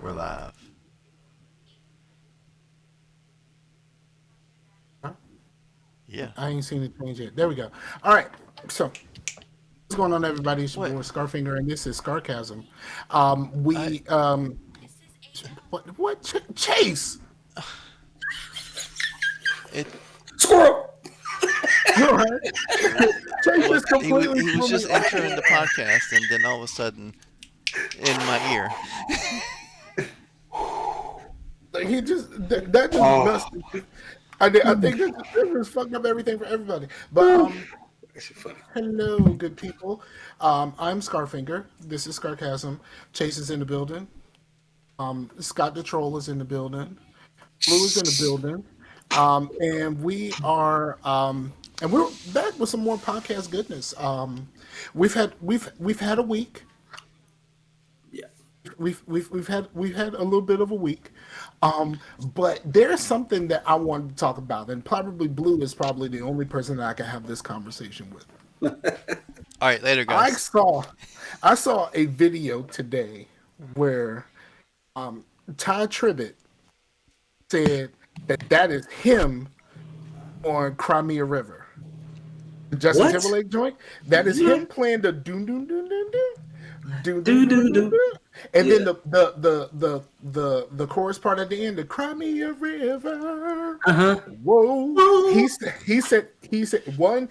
We're live. Huh? Yeah. I ain't seen it change yet. There we go. All right. So what's going on, everybody? It's your What? boy Scarfinger, and this is Scarcasm. I. We what Chase? It. Squirrel. You all right? Chase What? just completely He was threw me just off. entering the podcast, and then all of a sudden, in my ear. Like that just Oh, messed. I think this just fucked up everything for everybody. But that shit funny. hello, good people. I'm Scarfinger. This is Scarcasm. Chase is in the building. Scott the Troll is in the building. Blue is in the building. And we're back with some more podcast goodness. We've had a week. Yeah. We've had a little bit of a week. But there's something that I wanted to talk about, and probably Blue is probably the only person that I can have this conversation with. All right, later, I guys. saw I saw a video today where Ty Tribbett said that is him on Crimea River. The Justin What? Timberlake joint. That is Yeah. him playing the doom doom doom doom doom doom doom Do doom do doom do. doom. And then Yeah. the chorus part at the end, the Crimea River. Uh huh. Whoa. Oh. He said one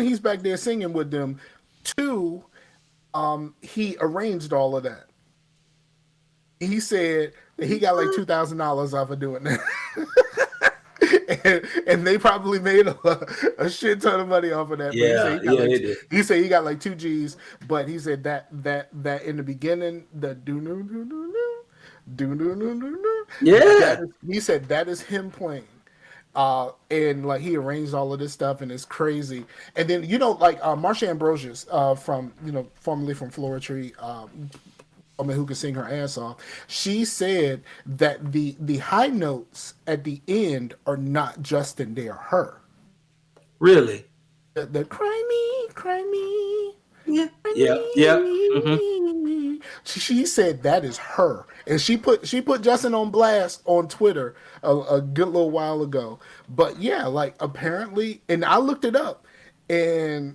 he's back there singing with them. Two, he arranged all of that. He said that he got like $2,000 off of doing that. And they probably made a shit ton of money off of that. But Yeah. Yeah. They did. he said he got like 2 G's. But he said that in the beginning, the do do do do do do do do do. Yeah. He said that is him playing. And like he arranged all of this stuff, and it's crazy. And then like Marsha Ambrosius, from formerly from Floetry, woman who can sing her ass off. She said that the high notes at the end are not Justin, they are her. Really. The cry me, Yeah. cry Yeah. Yeah. Mm-hmm. me. She said that is her, and she put Justin on blast on Twitter a good little while ago. But yeah, like apparently, and I looked it up, and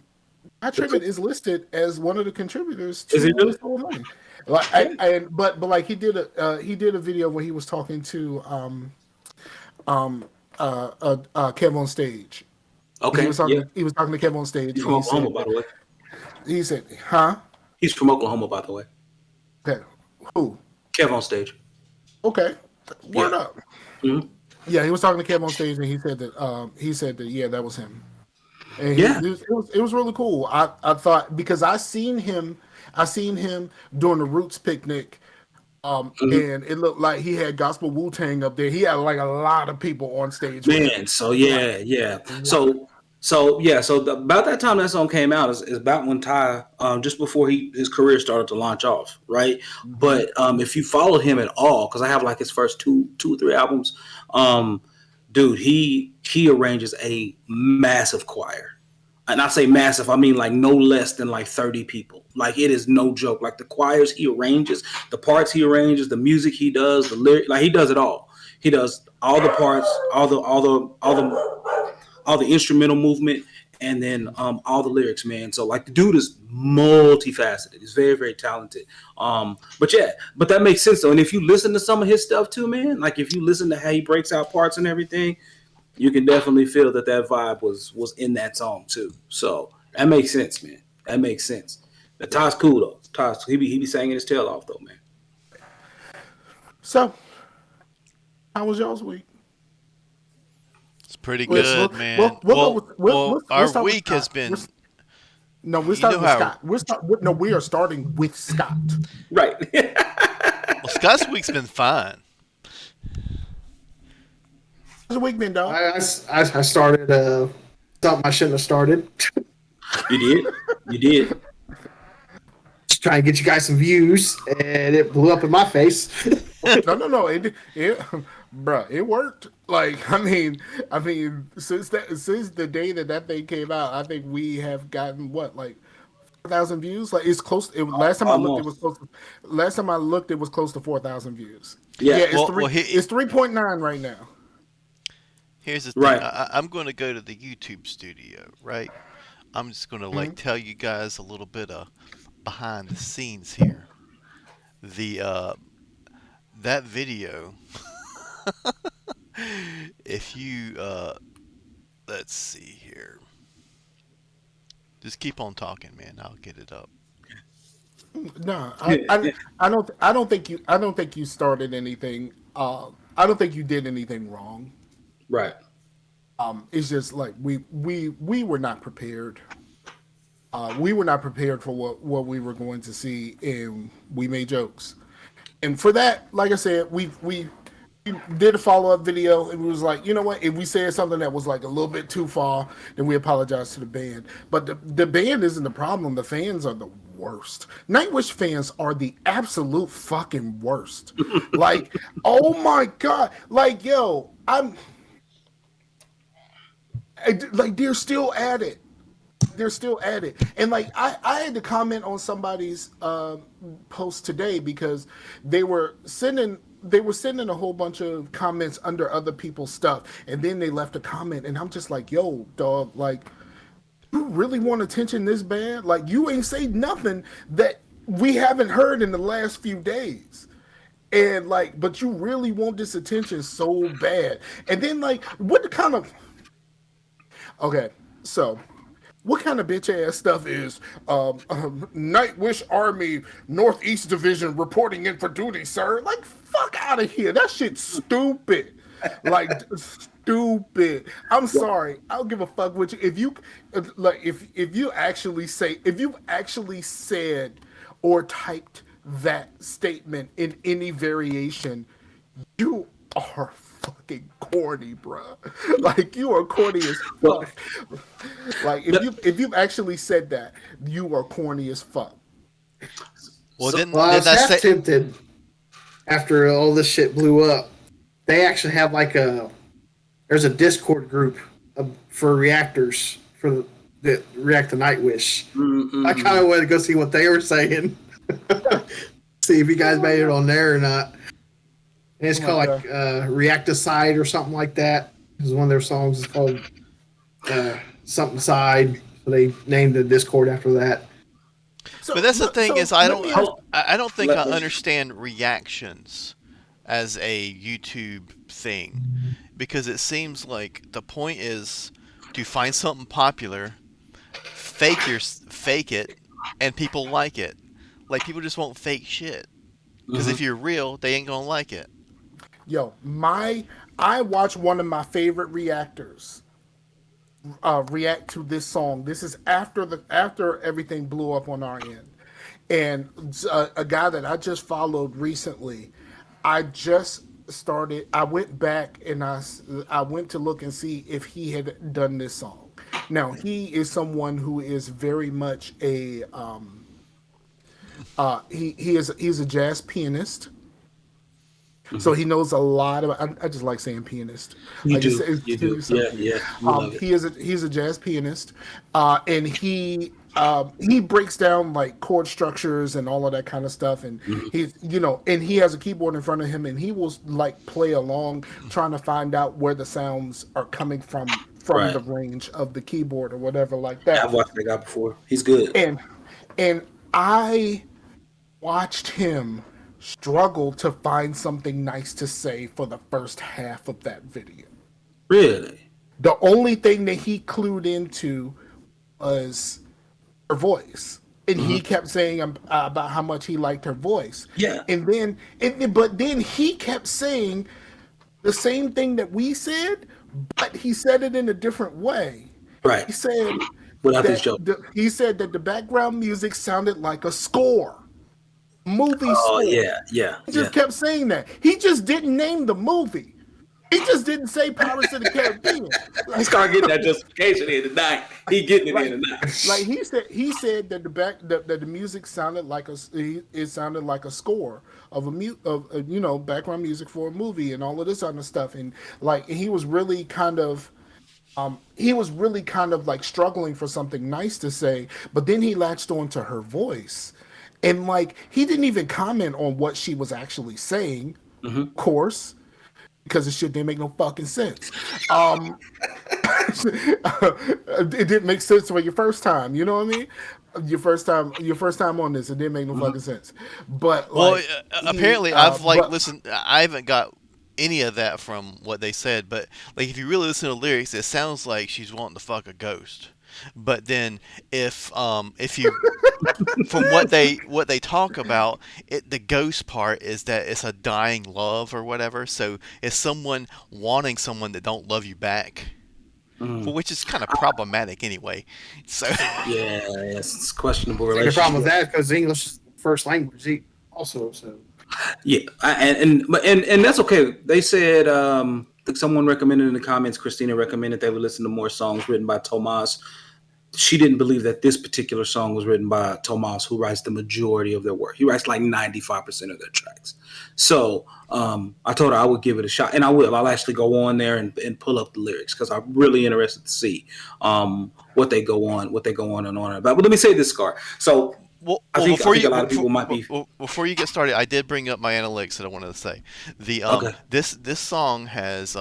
my tribute is listed as one of the contributors Is he to really? Soul Money. Like but like he did a video where he was talking to Kev on stage. He Okay. was talking Yeah. to, he was talking to Kev on stage, He's and from Oklahoma, by the way. he said, huh? He's from Oklahoma, by the way. Okay, who? Kev on stage. Okay, word Yeah. up. Mm-hmm. Yeah, he was talking to Kev on stage, and he said that yeah, that was him. And Yeah. it was really cool. I thought because I seen him during the Roots picnic, Mm-hmm. and it looked like he had Gospel Wu Tang up there. He had like a lot of people on stage with him. Man. So Like yeah. Yeah. a lot. So yeah. About that time that song came out is about when Ty, just before his career started to launch off, right? Hmm. But if you followed him at all, because I have like his first two or three albums, um, dude, he arranges a massive choir. And I say massive, I mean like no less than like 30 people. Like it is no joke. Like the choirs he arranges, the parts he arranges, the music he does, the lyric, like he does it all. He does all the parts, all the instrumental movement, and then all the lyrics, man. So like the dude is multifaceted. He's very, very talented. But yeah, but that makes sense though. And if you listen to some of his stuff too, man, like if you listen to how he breaks out parts and everything, you can definitely feel that vibe was in that song too. So that makes sense, man. That makes sense. The Ty's cool though. Ty's he be singing his tail off though, man. So, how was y'all's week? It's pretty We'll, good, we'll, man. we'll, we'll go with we'll Our start with week has Scott. been. No, we're You know starting with how. Scott. No, we are starting with Scott. Right. Well, Scott's week's been fine. How's the week been, dog? I started something I shouldn't have started. You did. You did. Just trying to get you guys some views, and it blew up in my face. No. Bruh, it worked. Like, since the day that thing came out, I think we have gotten what, like 4,000 views. Like it's close. Last time I looked, it was Almost. close. Last time I looked, it was close to 4,000 views. Yeah. Yeah, it's Well, three. It's 3.9 right now. here's the thing. Right. I'm going to go to the YouTube studio, right? I'm just going to like Mhm. tell you guys a little bit of behind the scenes here. The that video, if you let's see here. Just keep on talking, man. I'll get it up. No, I don't think you started anything. I don't think you did anything wrong. Right. It's just like we were not prepared. We were not prepared for what we were going to see, and we made jokes. And for that, like I said, we did a follow up video, and we was like, you know what? If we said something that was like a little bit too far, then we apologize to the band. But the band isn't the problem. The fans are the worst. Nightwish fans are the absolute fucking worst. Like, oh my god, like yo, like they're still at it. They're still at it. And like I had to comment on somebody's post today because they were sending a whole bunch of comments under other people's stuff, and then they left a comment, and I'm just like, yo, dog, like you really want attention this bad? Like you ain't say nothing that we haven't heard in the last few days. And like, but you really want this attention so bad. And then like what kind of okay, so what kind of bitch ass stuff is Nightwish Army Northeast Division reporting in for duty, sir? Like, fuck out of here. That shit's stupid. Like, stupid. I'm sorry. I don't give a fuck what you. If you like, if you actually say, if you actually said or typed that statement in any variation, you are fucking corny, bro. Like you are corny as Well, fuck. Like if you've actually said that, you are corny as fuck. Well, So- Well, I was that's half tempted after all this shit blew up. They actually have like there's a Discord group for reactors that react to Nightwish. I kind of wanted to go see what they were saying. See if you guys made it on there or not. And it's Oh my called God. like Reacticide or something like that. Because one of their songs is called something side. So they named the Discord after that. So, But that's the thing is, let me ask- I don't think I Let me- understand reactions as a YouTube thing, because it seems like the point is to find something popular, fake it, and people like it. Like people just won't fake shit, because if you're real, they ain't gonna like it. yo, I watched one of my favorite reactors react to this song. This is after everything blew up on our end, and a guy that I just followed recently. I just started. I went back and I went to look and see if he had done this song. Now he is someone who is very much a he's a jazz pianist. So he knows a lot of. I just like saying pianist. You Like do. it's You do. so Yeah, cute. yeah. You love it. He's a jazz pianist, and he breaks down like chord structures and all of that kind of stuff. And he's and he has a keyboard in front of him, and he will like play along, trying to find out where the sounds are coming from Right. the range of the keyboard or whatever like Yeah, that. I've watched that guy before. He's good. And I watched him struggle to find something nice to say for the first half of that video. Really? The only thing that he clued into was her voice. And he kept saying about how much he liked her voice. Yeah. But then he kept saying the same thing that we said, but he said it in a different way. Right. He said Without this joke. he said that the background music sounded like a score, movie Oh score. yeah. He just kept saying that. He just didn't name the movie. He just didn't say Pirates of the Caribbean. He started getting that justification in tonight. He getting it Like- in tonight. Like he said that the music sounded like it sounded like a score of background music for a movie and all of this other stuff, and like he was really kind of He was really kind of like struggling for something nice to say, but then he latched on to her voice. And like he didn't even comment on what she was actually saying, of course, because the shit didn't make no fucking sense. Um, it didn't make sense for your first time, you know what I mean? Your first time on this, it didn't make no fucking sense. But Well, like apparently I've like but listened. I haven't got any of that from what they said, but like if you really listen to the lyrics, it sounds like she's wanting to fuck a ghost. But then if you from what they talk about, the ghost part is that it's a dying love or whatever. So it's someone wanting someone that don't love you back, for which is kind of problematic anyway. So Yeah, it's questionable The problem with relationship. that is because English is first language also. So Yeah, and that's okay. They said like someone recommended in the comments. Christina recommended they would listen to more songs written by Tomas. She didn't believe that this particular song was written by Tomas, who writes the majority of their work. He writes like 95% of their tracks. So I told her I would give it a shot, and I will. I'll actually go on there and pull up the lyrics because I'm really interested to see what they go on and on about. But let me say this, Scar. So I think a lot of people might be before you get started, I did bring up my analytics that I wanted to say. The okay. this song has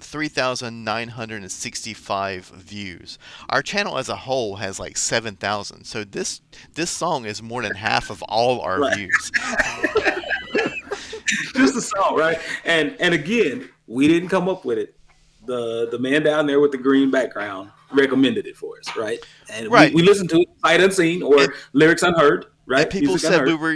3,965 views. Our channel as a whole has like 7,000. So this song is more than half of all our Right. views. Just the song, right? And again, we didn't come up with it. The man down there with the green background recommended it for us, right? And Right. we listened to it sight unseen And or lyrics unheard, and right? people Music said we unheard. were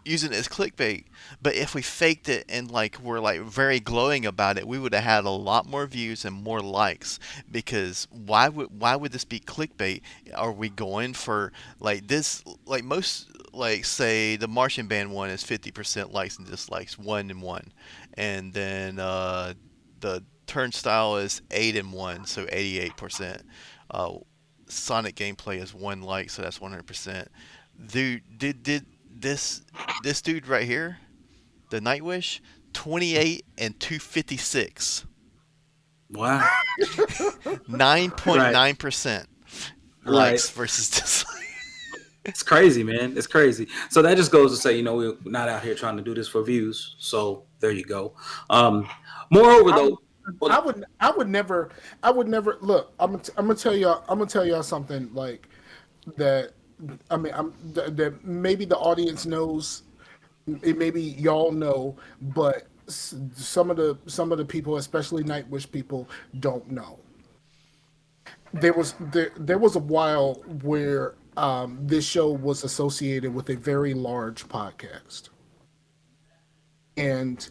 using it as clickbait, but if we faked it and like were like very glowing about it, we would have had a lot more views and more likes. Because why would this be clickbait? Are we going for like this, like most, like say the Martian Band one is 50% likes and dislikes, 1 and 1, and then the Turnstile is 8 and 1, so 88%. uh Sonic gameplay is 1 like, so that's 100%. Dude, did this dude right here, the Nightwish, 28 and 256, Wow. Right. 9.9% Right. likes versus dislikes. It's crazy, man. It's crazy. So that just goes to say, we're not out here trying to do this for views. So there you go. Um, moreover, I would, though, well, I would never look. I'm gonna tell y'all. I'm gonna tell y'all something like that. I mean, that maybe the audience knows. Maybe y'all know, but some of the people, especially Nightwish people, don't know. There was a while where this show was associated with a very large podcast, and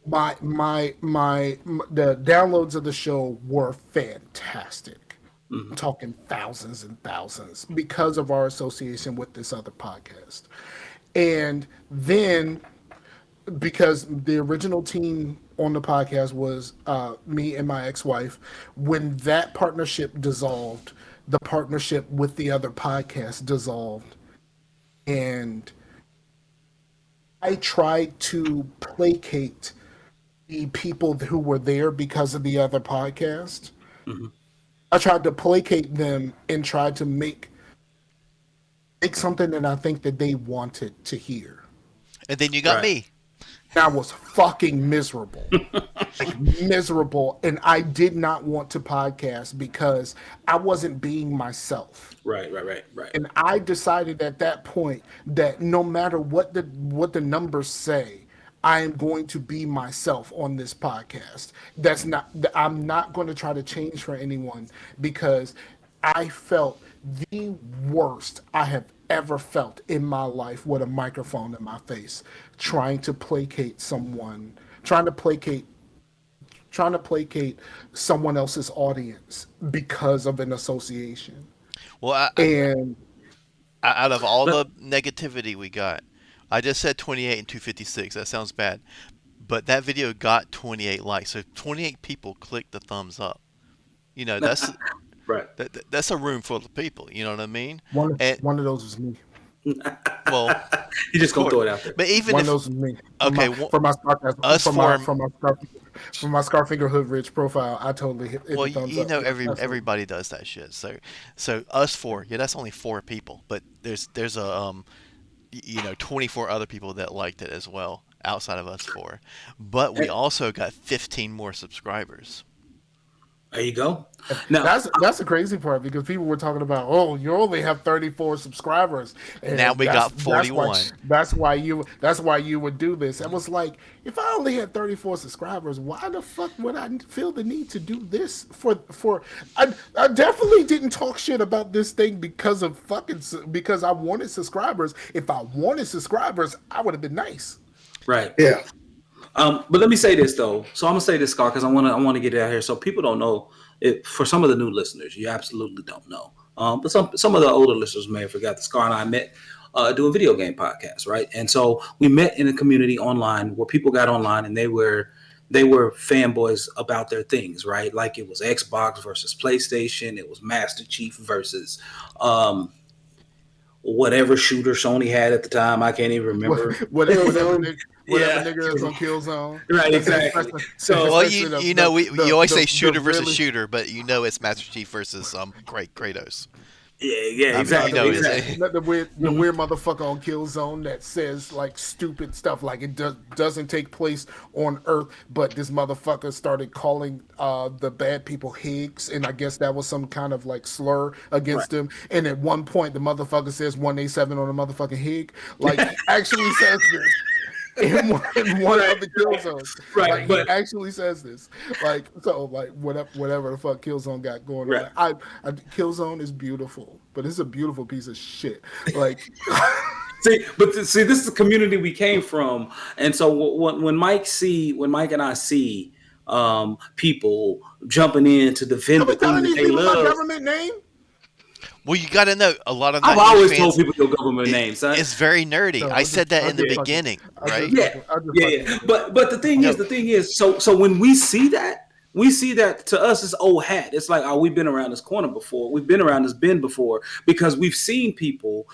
the downloads of the show were fantastic. I'm mhm, talking thousands and thousands because of our association with this other podcast. And then because the original team on the podcast was me and my ex-wife, when that partnership dissolved, the partnership with the other podcast dissolved, and I tried to placate the people who were there because of the other podcast. mhm. I tried to placate them and tried to make something that I think that they wanted to hear. And then you got Right. me. And I was fucking miserable. Like miserable. And I did not want to podcast because I wasn't being myself. Right. Right. Right. Right. And I decided at that point that no matter what the numbers say, I am going to be myself on this podcast. That's not I'm not going to try to change for anyone because I felt the worst I have ever felt in my life with a microphone in my face, trying to placate someone, trying to placate someone else's audience because of an association. Well, And out of all But the negativity we got, I just said 28 and 256. That sounds bad, but that video got 28 likes. So 28 people clicked the thumbs up. You know, right. that's a room full of people. You know what I mean? And one of those was me. well, You of just gonna course. throw it out there. But even One of if those was me okay, for my sarcasm, us for my four for my sarcasm, for my Scarfinger Hood Rich profile, I totally hit Well, the thumbs you up. know, Yeah, absolutely. everybody does that shit. So us four, yeah, that's only four people, but there's a 24 other people that liked it as well outside of us four. But we And also got 15 more subscribers. there you go. Now, That's the crazy part because people were talking about, oh, you only have 34 subscribers, Now and we got 41. that's why you would do this. I was like, if I only had 34 subscribers, why the fuck would I feel the need to do this for? I definitely didn't talk shit about this thing because of because I wanted subscribers. If I wanted subscribers, I would have been nice. right. Yeah. But let me say this though. So I'm gonna say this, Scar, because I want to get it out here so people don't know. It for some of the new listeners, you absolutely don't know. But some of the older listeners may have forgot that Scar and I met doing video game podcasts, right? And so we met in a community online where people got online and they were fanboys about their things, right? Like it was Xbox versus PlayStation, it was Master Chief versus um, whatever shooter Sony had at the time. I can't even remember. Whatever, whatever Yeah, nigga is on Killzone. right, exactly. Especially, So Well, especially you always say the shooter versus really shooter, but you know it's Master Chief versus Kratos. yeah, I mean, you exactly, know exactly. it's the weird motherfucker on Killzone that says like stupid stuff like it doesn't take place on Earth, but this motherfucker started calling the bad people Higgs, and I guess that was some kind of like slur Right. against him. And at one point, the motherfucker says 187 on a motherfucking Hig. Like he actually says this. In one Right, of the kill zones, right, like he but actually says this, like so, like whatever the fuck Killzone got going right. on. Killzone is beautiful, but it's a beautiful piece of shit. Like, See, this is the community we came from, and so when Mike and I see people jumping in to defend don't the be thing telling that these they people my love, government name. well, you got to know a lot of I've Nightwish always told fans. people your government name, son. It's very nerdy. No, I said that I'm in the just Yeah, fucking, beginning, right? yeah, I'm just fucking yeah. with it. But No, the thing is, so when we see that to us it's old hat. It's like, oh, we've been around this corner before. We've been around this bend before because we've seen people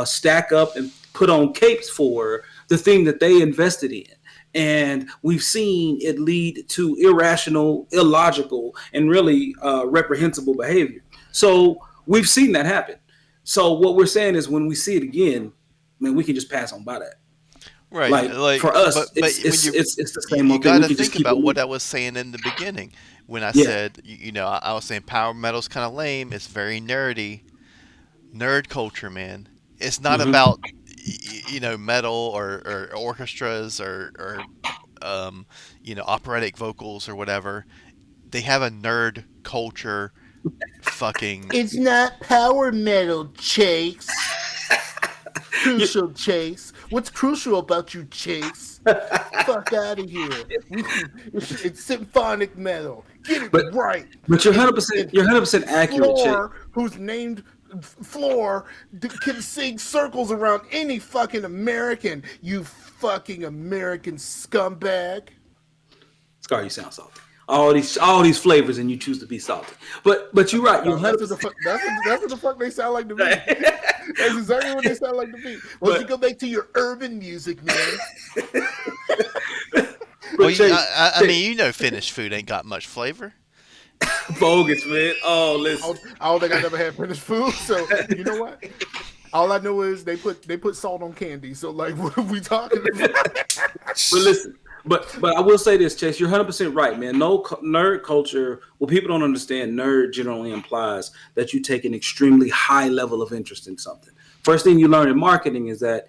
stack up and put on capes for the thing that they invested in. And we've seen it lead to irrational, illogical, and really reprehensible behavior. So we've seen that happen. So what we're saying is, when we see it again, man, we can just pass on by that. right. Like for But us, when it's the same you old thing. got We to can just think keep it about what moving. I was saying in the beginning when I Yeah, said, I was saying power metal's kind of lame. It's very nerdy, nerd culture, man. It's not hmm about metal or orchestras or operatic vocals or whatever. They have a nerd culture fucking It's not power metal, Chase. Crucial, Chase. What's crucial about you, Chase? Fuck out of here. It's symphonic metal. Get it but right. but And you're 100% accurate, chick. Floor, who's named Floor, can sing circles around any fucking American. You fucking American scumbag. Scar, you sound salty. All these flavors, and you choose to be salty. But you're right. You're No, that's hundred what the percent. fuck. That's what the fuck they sound like to me. That's exactly what they sound like to me. Once you But go back to your urban music, man. well, but Chase, I mean, Finnish food ain't got much flavor. bogus, man. Oh, listen. I don't think I never had finished food. So you know what? All I know is they put salt on candy. So like, what are we talking about? But listen, but I will say this, Chase. You're 100% right, man. Nerd culture. What people don't understand, nerd generally implies that you take an extremely high level of interest in something. First thing you learn in marketing is that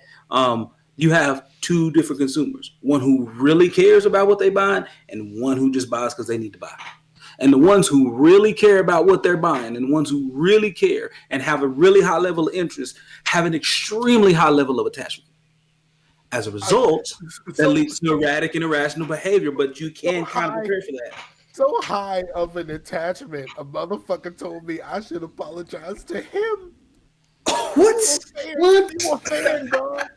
you have two different consumers: one who really cares about what they buy, and one who just buys because they need to buy. And the ones who really care about what they're buying, and the ones who really care and have a really high level of interest, have an extremely high level of attachment. As a I, result, that so leads to erratic and irrational behavior, but you so can kind of high prepare for that. so high of an attachment. A motherfucker told me I should apologize to him. You What? a fan? What? You a fan, dog?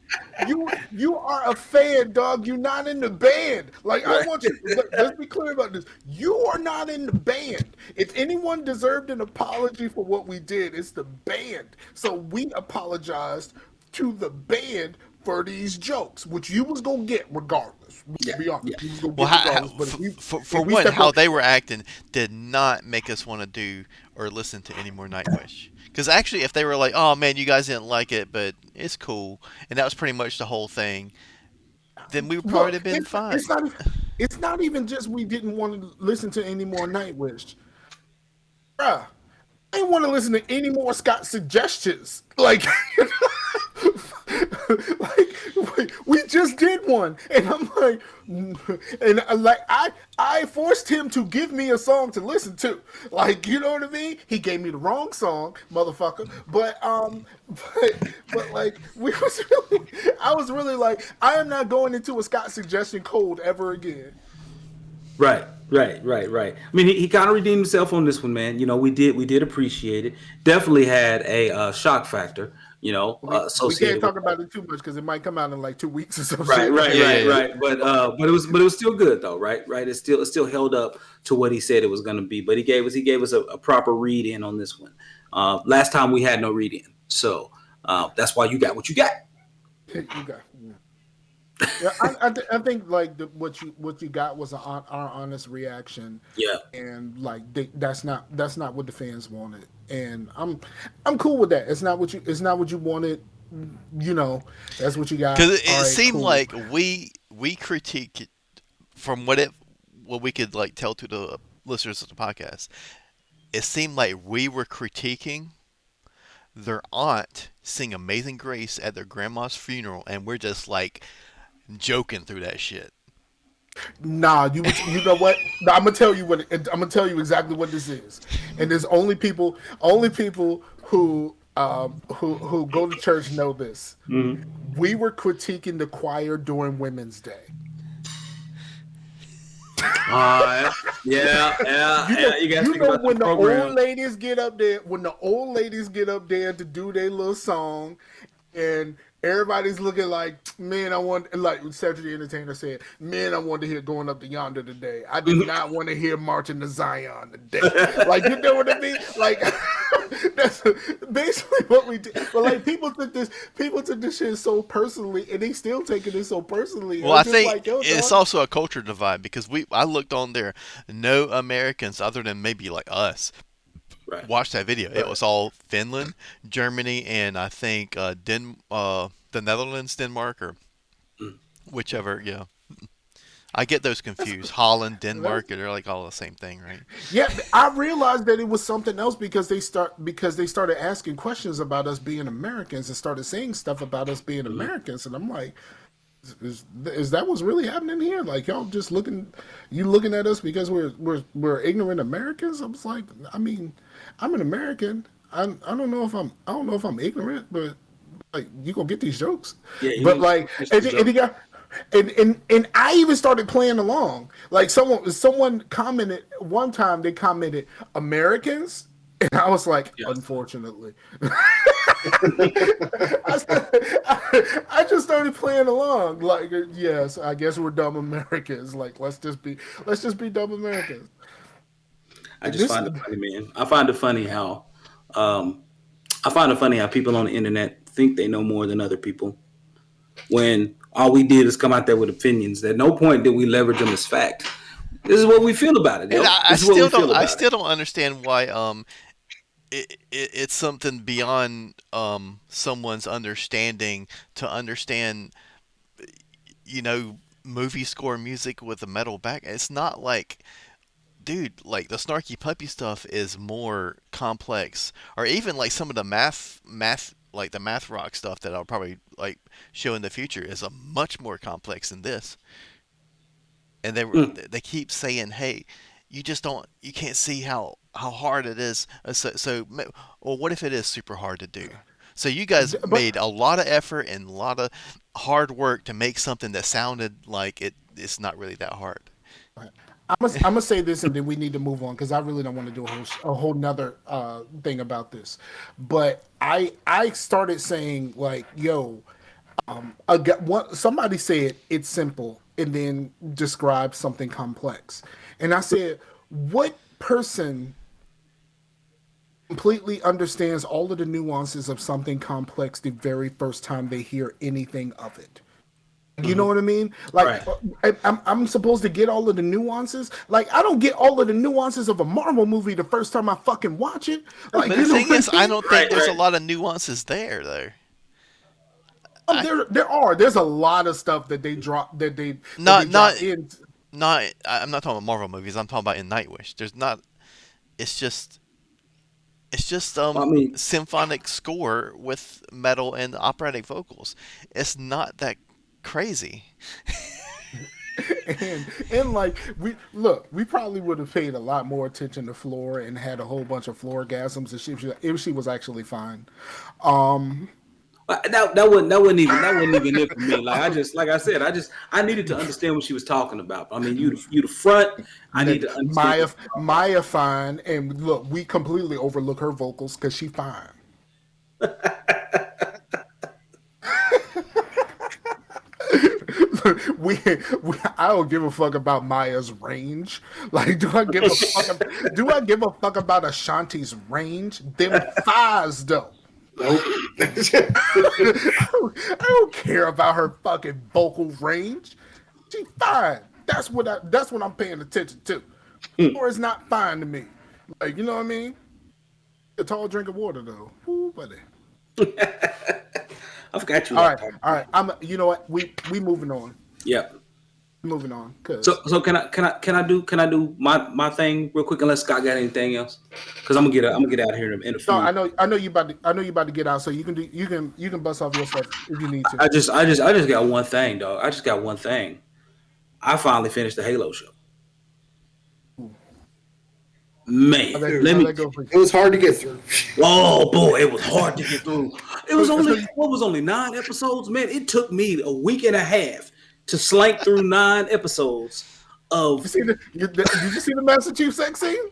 You are a fan, dog. You're not in the band. Like I Right. want you. Let's be clear about this. You are not in the band. If anyone deserved an apology for what we did, it's the band. So we apologized to the band for these jokes, which you was gonna get regardless. Yeah, To be honest, yeah. you was gonna Well, get regardless. But for if we one, step how up, they were acting did not make us want to do or listen to any more Nightwish. Because actually, if they were like, "Oh man, you guys didn't like it, but it's cool," and that was pretty much the whole thing, then we would probably look, have been it's fine. not it's not even just we didn't want to listen to any more Nightwish, bruh. I didn't want to listen to any more Scott suggestions. Like, we just did one, and I'm like, and like I forced him to give me a song to listen to. Like, you know what I mean? He gave me the wrong song, motherfucker. But like I was really like, I am not going into a Scott suggestion cold ever again. Right. I mean, he kind of redeemed himself on this one, man. You know, we did appreciate it. Definitely had a shock factor, We can't associated with talk that. about it too much because it might come out in like 2 weeks or some Right, shit. right, Yeah, yeah, right, yeah. right. But it was still good though, right? Right. It still held up to what he said it was going to be. But he gave us a proper read in on this one. Last time we had no read in, so that's why you got what you got. You got. Yeah, I think like what you got was our honest reaction, Yeah. and like that's not what the fans wanted, and I'm cool with that. It's not what you wanted, you know. That's what you got. Because All it right, seemed cool. like we critiqued it from what we could like tell to the listeners of the podcast. It seemed like we were critiquing their aunt sing Amazing Grace at their grandma's funeral, and we're just like joking through that shit. Nah, you know what? Nah, I'm gonna tell you I'm gonna tell you exactly what this is, and there's only people who go to church know this. We were critiquing the choir during Women's Day. Yeah. You got to You think know about the when the old program. ladies get up there, to do their little song, and everybody's looking like, man, I want, like Cedric the Entertainer said, man, I want to hear Going Up to Yonder today. I did not want to hear Marching to Zion today. Like, you know what I mean? Like, that's basically what we did. But like, people took this shit so personally, and they still taking it so personally. Well, I'm I just think like, yo, it's dog. also a culture divide because I looked on there, no Americans other than maybe like us Right. watched that video. It was all Finland, Germany, and I think the Netherlands, Denmark, or whichever. Yeah, I get those confused. Holland, Denmark, they're like all the same thing, right? Yeah, I realized that it was something else because they started asking questions about us being Americans and started saying stuff about us being Mhm. Americans, and I'm like, is that what's really happening here? Like y'all just looking at us because we're ignorant Americans? I was like, I mean, I'm an American. I don't know if I'm ignorant, but like you gonna get these jokes. Yeah, But you like, catch and, the and he joke. got. And I even started playing along. Like someone commented one time. They commented Americans, and I was like, Yeah. unfortunately. I just started playing along. Like, yes, I guess we're dumb Americans. Like, let's just be dumb Americans. I just This find it funny, man. Um, I find it funny how people on the internet think they know more than other people when all we did is come out there with opinions. At no point did we leverage them as fact. This is what we feel about it, And yo. This is what we feel I about it. still don't understand why it's something beyond someone's understanding to understand, movie score music with a metal back. It's not like, dude, like the snarky puppy stuff is more complex, or even like some of the math like the math rock stuff that I'll probably like show in the future is a much more complex than this. And Mm. they keep saying, hey, you can't see how hard it is. Well, what if it is super hard to do? So you guys but made a lot of effort and a lot of hard work to make something that sounded like it's not really that hard. I'm gonna say this, and then we need to move on because I really don't want to do a whole nother thing about this. But I started saying like, yo, somebody said it's simple, and then describe something complex, and I said, what person completely understands all of the nuances of something complex the very first time they hear anything of it. You know what I mean? Like, Right. I'm supposed to get all of the nuances. Like, I don't get all of the nuances of a Marvel movie the first time I fucking watch it. Like, But you the know thing what is, I I mean? don't think Right, there's a right. lot of nuances there, though. I There's a lot of stuff that they drop that they not not drop in. not. I'm not talking about Marvel movies. I'm talking about in Nightwish. There's not. It's just I mean, symphonic score with metal and operatic vocals. It's not that crazy. And like we probably would have paid a lot more attention to Flora and had a whole bunch of floor gasms if she was actually fine. Um, that wasn't even it for me. Like like I said, I needed to understand what she was talking about. I mean, you the front. I need to understand what you're talking about. Maya fine, and look, we completely overlook her vocals because she fine. I don't give a fuck about Maya's range. Like, do I give a fuck about Ashanti's range? Them thighs, though. Nope. I don't care about her fucking vocal range. She fine. That's what I'm paying attention to. Or it's not fine to me. Like, you know what I mean? A tall drink of water though. Ooh, buddy. I forgot you All like right, that. all right. You know what? We moving on. Yeah. Moving on. Cause So can I do my thing real quick unless Scott got anything else? Because I'm gonna get out of here in a few. no, I know you about to get out, so you can bust off your stuff if you need to. I just got one thing, dog. I just got one thing. I finally finished the Halo show. Man, How'd that, let how'd me. that go for you? It was hard to get through. Oh boy, it was hard to get through. It was only 9 episodes, man. It took me a week and a half to slank through 9 episodes of. Did you see the Master Chief sex scene?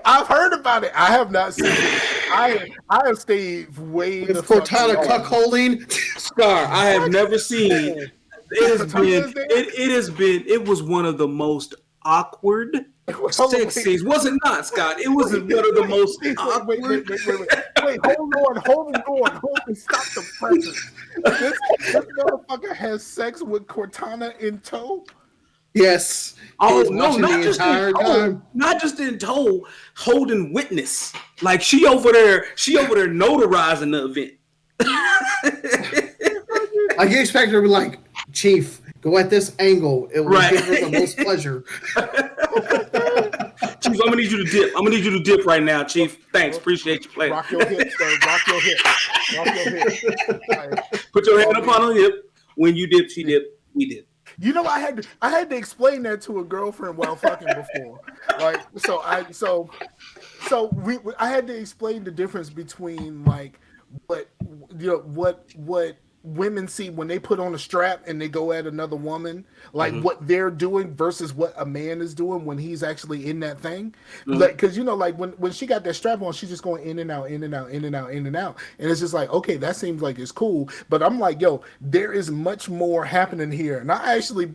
I've heard about it. I have not seen it. I have stayed way the With fuck Cortana away. cuckolding. Scar, I have never seen. It has been. Cortana's there? It has been. It was one of the most awkward sex scenes. Was it not, Scott? It was one of the most awkward. Wait, hold on, stop the presses. This motherfucker has sex with Cortana in tow? Yes. Oh He's no, watching not the just entire in tow, time. not just in tow, holding witness. Like she over there notarizing the event. Like you expect her to be like, Chief, go at this angle. It will Right. give her the most pleasure. Chief, I'm gonna need you to dip. I'm gonna need you to dip right now, Chief. Thanks, appreciate you playing. Rock your hips, sir. Rock your hips. Rock your hips. All right. Put your hand upon her hip. When you dip, she dip. We dip. You know, I had to explain that to a girlfriend while fucking before. Like, I had to explain the difference between like what what women see when they put on a strap and they go at another woman, like what they're doing versus what a man is doing when he's actually in that thing. Like, because you know, like when she got that strap on, she's just going in and out, in and out, in and out, in and out, and it's just like, okay, that seems like it's cool. But I'm like, yo, there is much more happening here, and I actually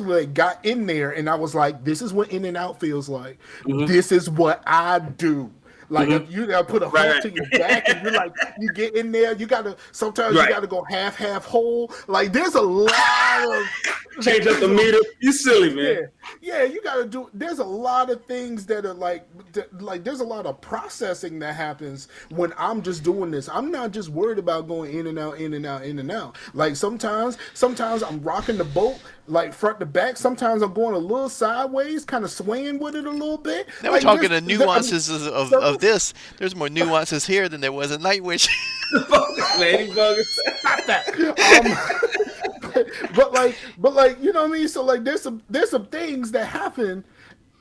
like, got in there, and I was like, this is what in and out feels like. This is what I do. Like if you gotta put a hook to your back and you're like you get in there, you gotta sometimes you gotta go half whole. Like there's a lot of Change up the meter. You silly, man. yeah, you gotta do. There's a lot of things that are like there's a lot of processing that happens when I'm just doing this. I'm not just worried about going in and out, in and out, in and out. Like sometimes I'm rocking the boat like front to back. Sometimes I'm going a little sideways, kind of swaying with it a little bit. Now Like, we're talking there's- the nuances of this. There's more nuances here than there was in Nightwish. Ladybuggers. but like you know what I mean. So like there's some things that happen,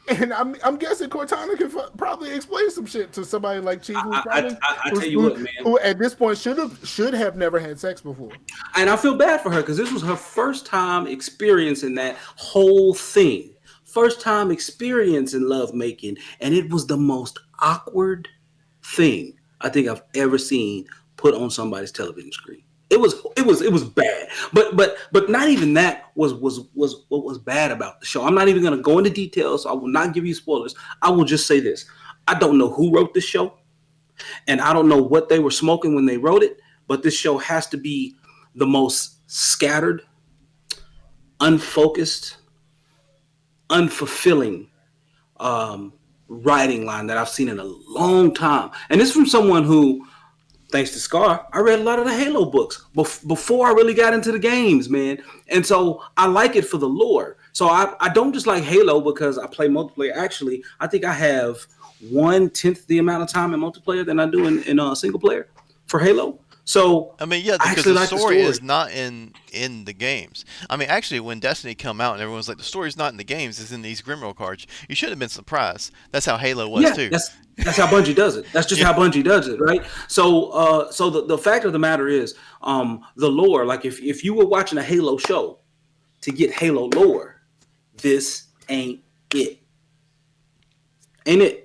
and I'm guessing Cortana can probably explain some shit to somebody like Chief, I tell you what, man. who at this point should have never had sex before. And I feel bad for her because this was her first time experiencing that whole thing. First time experiencing lovemaking, and it was the most awkward thing I think I've ever seen put on somebody's television screen. It was bad. But not even that was what was bad about the show. I'm not even gonna go into details, so I will not give you spoilers. I will just say this. I don't know who wrote this show, and I don't know what they were smoking when they wrote it, but this show has to be the most scattered, unfocused, unfulfilling um, writing line that I've seen in a long time. And this from someone who, thanks to Scar, I read a lot of the Halo books before I really got into the games, man. And so I like it for the lore. So I don't just like Halo because I play multiplayer. Actually, I think I have 1/10 the amount of time in multiplayer than I do in single player for Halo. So I mean, yeah, I because actually the like the story story. is not in the games. I mean, actually, when Destiny come out and everyone's like, the story's not in the games, it's in these Grimroll cards. You should have been surprised. That's how Halo was Yeah, too. that's how Bungie does it. That's just Yeah. how Bungie does it, right? So so the fact of the matter is, the lore. Like if you were watching a Halo show to get Halo lore, this ain't it. Ain't it?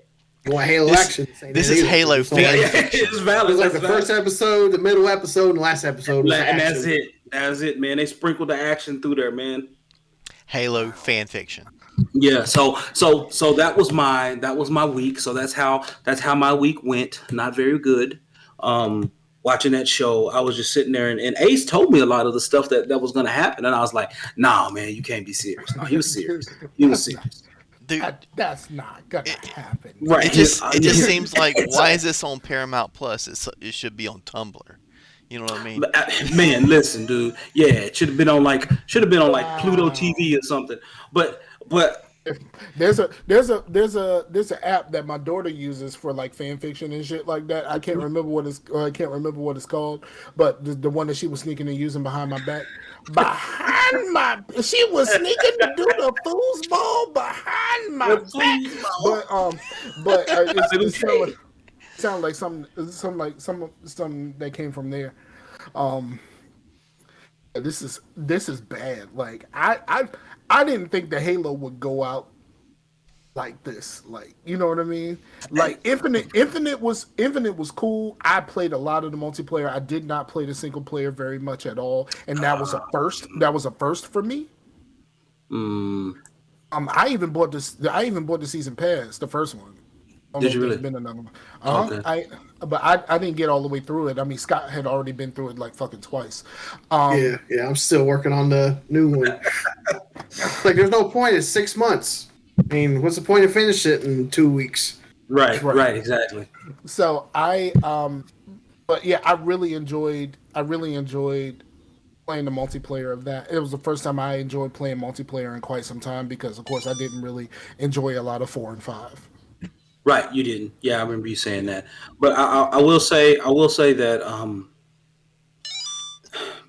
You want Halo This action? This ain't this it is either. Halo It's only like- fan. It's valid. It's like That's the valid. first episode, the middle episode, and the last episode. Was And that's action. it. That's it, man. They sprinkled the action through there, man. Halo fan fiction. Yeah. So that was my week. So that's how my week went. Not very good. Watching that show, I was just sitting there, and Ace told me a lot of the stuff that was going to happen, and I was like, "Nah, man, you can't be serious." No, he was serious. He was serious. Dude, That's not gonna happen. Right. it just seems like, why is this on Paramount Plus? It should be on Tumblr. You know what I mean? But, man, listen, dude. Yeah, it should have been on like Pluto TV or something. But There's an app that my daughter uses for like fan fiction and shit like that. I can't remember what it's called, but the one that she was sneaking and using behind my back, she was sneaking to do the foosball behind my back. It sound like something that came from there. This is bad. Like I didn't think the Halo would go out like this. Like, you know what I mean? Like Infinite was cool. I played a lot of the multiplayer. I did not play the single player very much at all, and that was a first. That was a first for me. I even bought the season pass, the first one. Did you There's really? been another one. Okay. I didn't get all the way through it. I mean, Scott had already been through it like fucking twice. Yeah, I'm still working on the new one. Like, there's no point. It's 6 months. I mean, what's the point of finish it in 2 weeks? right, exactly. So but yeah, I really enjoyed playing the multiplayer of that. It was the first time I enjoyed playing multiplayer in quite some time because, of course, I didn't really enjoy a lot of 4 and 5. Right, you didn't. Yeah, I remember you saying that. But I will say that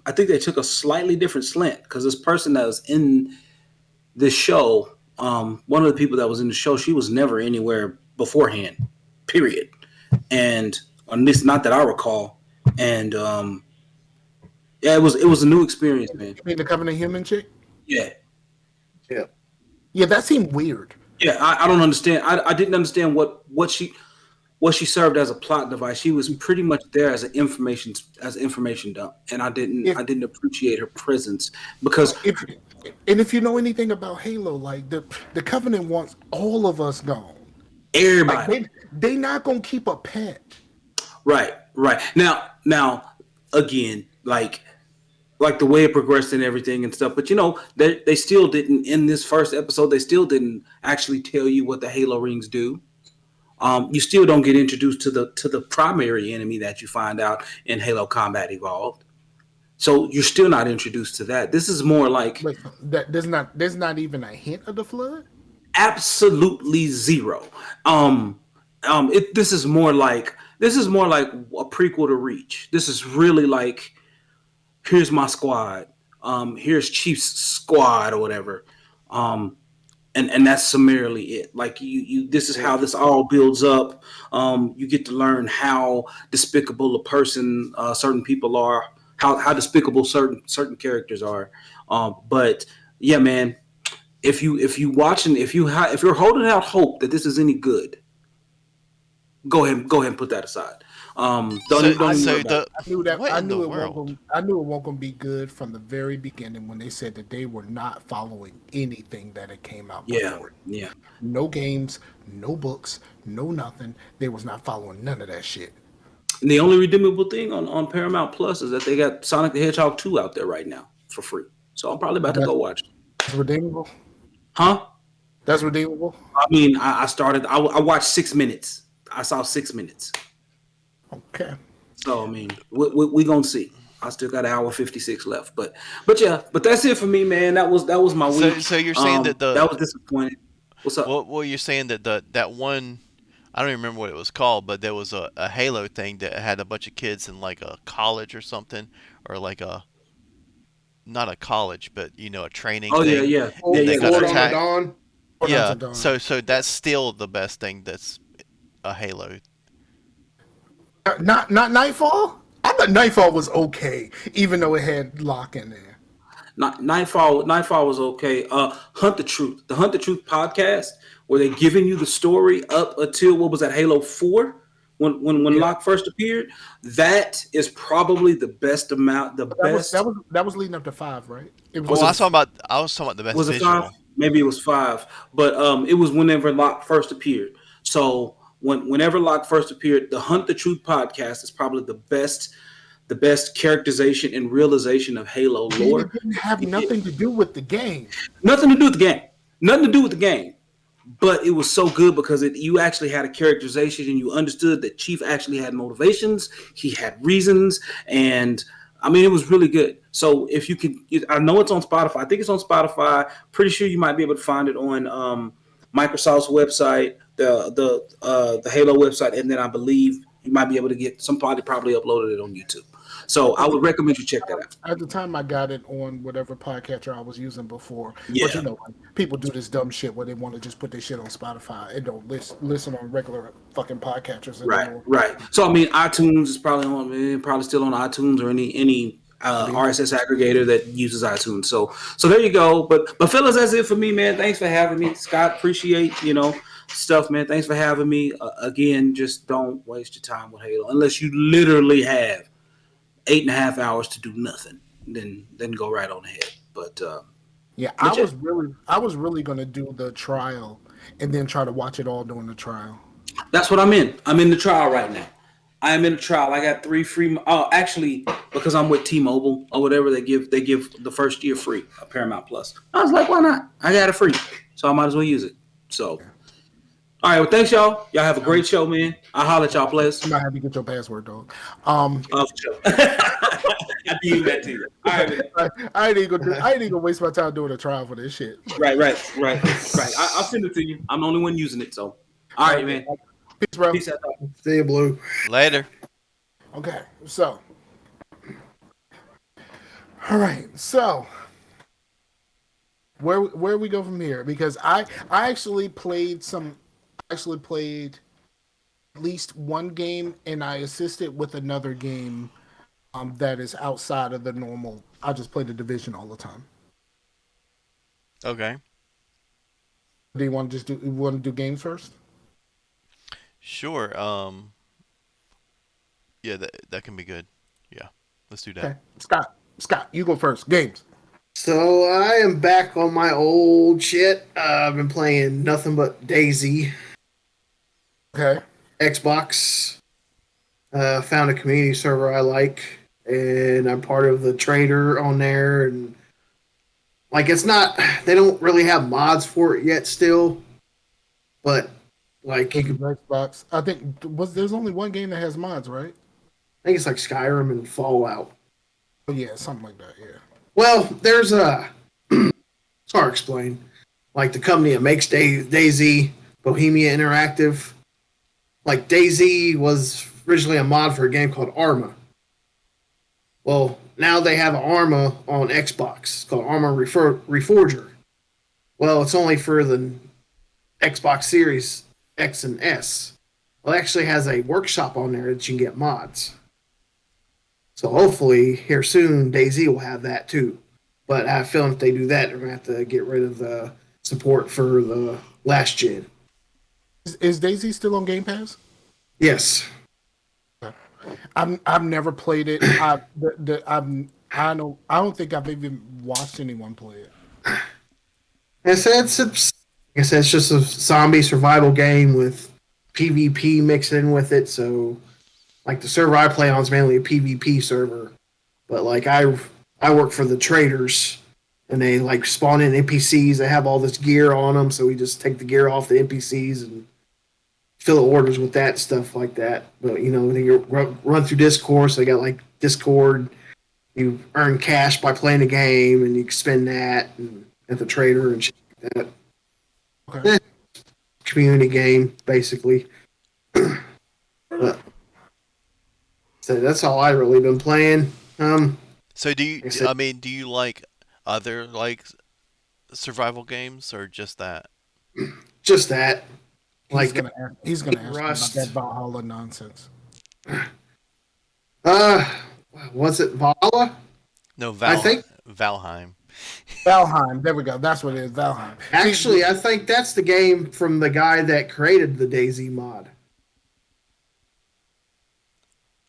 I think they took a slightly different slant because this person that was in this show, one of the people that was in the show, she was never anywhere beforehand, period. And at least not that I recall. And yeah, it was a new experience, man. You mean the Covenant Human chick? Yeah. Yeah. Yeah, that seemed weird. Yeah, I don't understand. I didn't understand what she served as a plot device. She was pretty much there as an information dump, and I didn't appreciate her presence because If you know anything about Halo, like the Covenant wants all of us gone. everybody. Like they not gonna keep a pet. Right. Now again, like the way it progressed and everything and stuff. But they still didn't, in this first episode, they still didn't actually tell you what the Halo rings do. You still don't get introduced to the primary enemy that you find out in Halo Combat Evolved. So you're still not introduced to that. This is more like Wait, there's not even a hint of the Flood. absolutely zero. This is more like a prequel to Reach. This is really like, here's my squad. Here's Chief's squad or whatever. And that's summarily it. Like you this is how this all builds up. You get to learn how despicable a person certain people are, how despicable certain characters are. But yeah, man, if you're holding out hope that this is any good, go ahead and put that aside. Don't even worry about it. I knew that. what I in the knew it won't. world? I knew it won't gonna be good from the very beginning when they said that they were not following anything that had came out Yeah, before. yeah. No games, no books, no nothing. They was not following none of that shit. And the only redeemable thing on Paramount Plus is that they got Sonic the Hedgehog 2 out there right now for free. So I'm probably about to That's go watch it. redeemable. Huh? That's redeemable. I mean, I started. I watched 6 minutes. I saw 6 minutes. Okay. So I mean, we gonna see. I still got an hour 56 left, but yeah, but that's it for me, man. That was my week. So you're saying that that was disappointing. What's up? well you're saying that that one, I don't even remember what it was called, but there was a Halo thing that had a bunch of kids in like a college or something, or like a not a college, but a training Oh yeah, thing. yeah, Oh, yeah, And they yeah. got Sword That's Art right. attacked. Dawn. Sword Yeah. Art Dawn. So that's still the best thing. That's a Halo. Not Nightfall. I thought Nightfall was okay, even though it had Locke in there. Nightfall was okay. Hunt the Truth, the Hunt the Truth podcast, where they giving you the story up until what was that, Halo 4, when Yeah. Locke first appeared. That is probably the best amount. The That was best that was leading up to 5, right? It was. Well, I was talking about the best was it 5? visual. Maybe it was 5, but it was whenever Locke first appeared. So whenever Locke first appeared, the Hunt the Truth podcast is probably the best characterization and realization of Halo lore. It didn't have nothing to do with the game. Nothing to do with the game. Nothing to do with the game. But it was so good because you actually had a characterization and you understood that Chief actually had motivations. He had reasons. And I mean, it was really good. So if you can, I know it's on Spotify. I think it's on Spotify. Pretty sure you might be able to find it on Microsoft's website, the Halo website. And then I believe you might be able to get somebody probably uploaded it on YouTube. So I would recommend you check that out. At the time, I got it on whatever podcatcher I was using before. Yeah. But people do this dumb shit where they want to just put their shit on Spotify and don't listen on regular fucking podcatchers anymore. Right. So I mean, iTunes is probably still on iTunes or any RSS aggregator that uses iTunes. So there you go. But fellas, that's it for me, man. Thanks for having me, Scott. Appreciate stuff, man. Thanks for having me. Again, just don't waste your time with Halo unless you literally have 8.5 hours to do nothing. Then go right on ahead. But Yeah, But I was really gonna do the trial and then try to watch it all during the trial. that's what I'm in. I'm in the trial right now. I am in the trial. I got 3 free. Oh, actually, because I'm with T-Mobile or whatever, they give the first year free, a Paramount Plus. I was like, why not? I got it free, so I might as well use it. So, all right. Well, thanks, y'all. Y'all have a great show, man. I'll holler at y'all, players. You might have to get your password, dog. For sure. I do that to you. All right, man. I ain't even gonna waste my time doing a trial for this shit. Right. I'll send it to you. I'm the only one using it, so. All right, man. Peace, bro. Peace out. Dog. See you, Blue. Later. Okay, so all right, so where we go from here? Because I actually played at least one game, and I assisted with another game that is outside of the normal. I just play the Division all the time. Okay. Do you want to do games first? Sure. Yeah, that can be good. Yeah. Let's do that. Okay, Scott, you go first. Games. So I am back on my old shit. I've been playing nothing but Daisy, Okay. Xbox. Found a community server I like, and I'm part of the trader on there. And like, it's not, they don't really have mods for it yet, still, but like you can. Xbox. I think there's only one game that has mods, right? I think it's like Skyrim and Fallout. Oh yeah, something like that. Yeah. Well, there's a. It's hard to explain. Like the company that makes Daisy, Bohemia Interactive. Like Daisy was originally a mod for a game called Arma. Well, now they have Arma on Xbox. It's called Arma Reforger. Well, it's only for the Xbox Series X and S. Well, it actually has a workshop on there that you can get mods. So hopefully here soon, DayZ will have that too. But I have a feeling if they do that, they're going to have to get rid of the support for the last gen. Is Daisy still on Game Pass? Yes. I've never played it. I don't think I've even watched anyone play it. Like I said, it's just a zombie survival game with PvP mixed in with it. So, like the server I play on is mainly a PvP server, but like I work for the traders, and they like spawn in NPCs. They have all this gear on them, so we just take the gear off the NPCs and fill orders with that stuff like that. But then you run through Discord, so they got like Discord. You earn cash by playing the game, and you can spend that and, at the trader and shit like that. Okay. Eh, community game, basically. But so that's all I really been playing. So do you? Like I said, I mean, do you like other like survival games or just that? just that. He's Like gonna ask, he's gonna ask me about that Rust. Valhalla nonsense. Uh, was it Valhalla? No, I think Valheim. Valheim. There we go. That's what it is. Valheim. See, actually, I think that's the game from the guy that created the DayZ mod.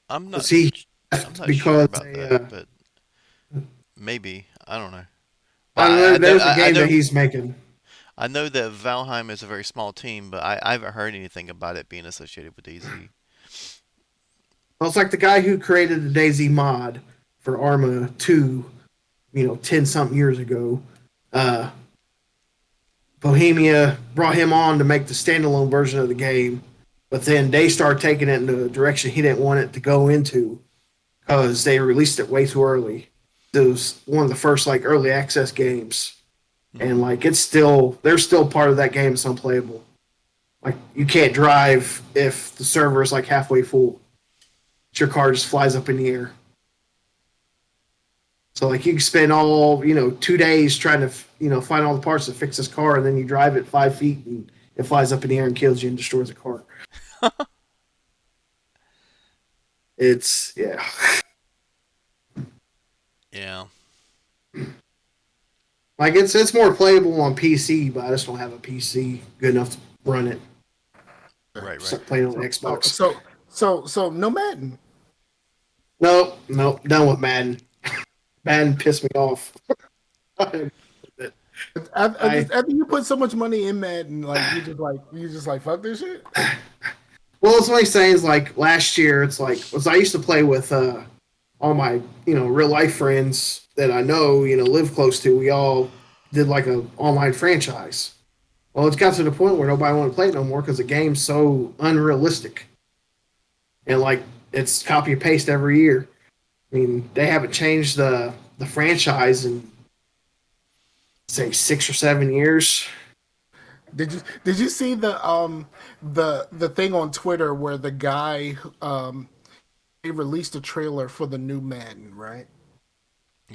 I'm not. Was he I'm not sure because about they, that, but maybe I don't know. I But don't know. I know There's a game that he's making. I know that Valheim is a very small team, but I haven't heard anything about it being associated with DZ. Well, it's like the guy who created the DayZ mod for Arma 2, 10 something years ago. Uh, Bohemia brought him on to make the standalone version of the game, but then they started taking it in the direction he didn't want it to go into because they released it way too early. It was one of the first like early access games, and Hmm. like they're still part of that game. It's unplayable. Like you can't drive if the server is like halfway full. Your car just flies up in the air. So like you can spend all 2 days trying to find all the parts to fix this car, and then you drive it 5 feet and it flies up in the air and kills you and destroys the car. It's yeah. Yeah. Like it's more playable on PC, but I just don't have a PC good enough to run it. Right. Right. Start playing on so Xbox. so no Madden. Nope, done with Madden. Madden pissed me off. I After you put so much money in Madden, like you just like fuck this shit. well, it's funny saying is like last year. It's like was I used to play with all my real life friends that I know live close to. We all did like a online franchise. Well, it's got to the point where nobody want to play it no more because the game's so unrealistic and like it's copy and paste every year. I mean, they haven't changed the franchise in say 6 or 7 years. Did you see the thing on Twitter where the guy they released a trailer for the new Madden, right?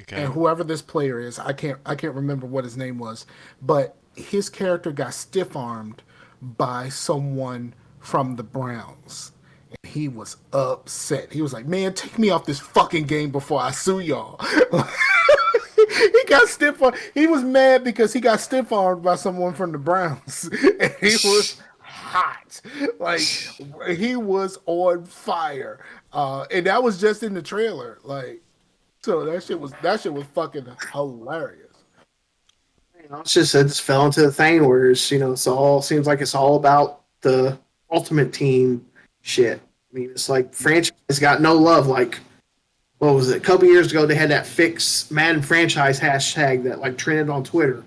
Okay. And whoever this player is, I can't remember what his name was, but his character got stiff armed by someone from the Browns. And he was upset. He was like, "Man, take me off this fucking game before I sue y'all." He got stiff armed. He was mad because he got stiff armed by someone from the Browns. And he was hot. Like he was on fire. And that was just in the trailer. Like so that shit was fucking hilarious. It's just it just fell into the thing where it's all seems like it's all about the ultimate team shit. I mean, it's like franchise got no love. Like what was it? A couple years ago, they had that fix Madden franchise hashtag that like trended on Twitter,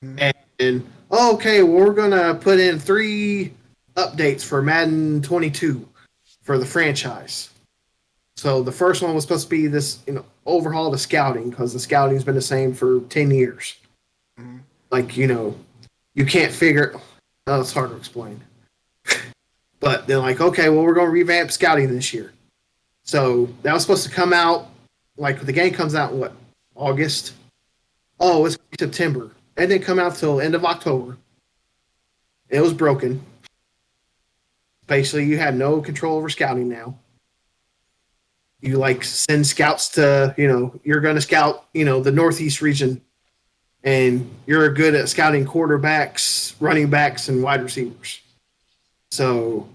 and oh, okay, well, we're gonna put in 3 updates for Madden 22 for the franchise. So the first one was supposed to be this overhaul the scouting because the scouting's been the same for 10 years. Like you can't figure. Oh, it's hard to explain. But they're like, okay, well, we're going to revamp scouting this year. So that was supposed to come out, like the game comes out in what, August? Oh, it's September. It didn't come out till end of October. It was broken. Basically, you had no control over scouting now. You like send scouts to, you're going to scout, the Northeast region, and you're good at scouting quarterbacks, running backs, and wide receivers. So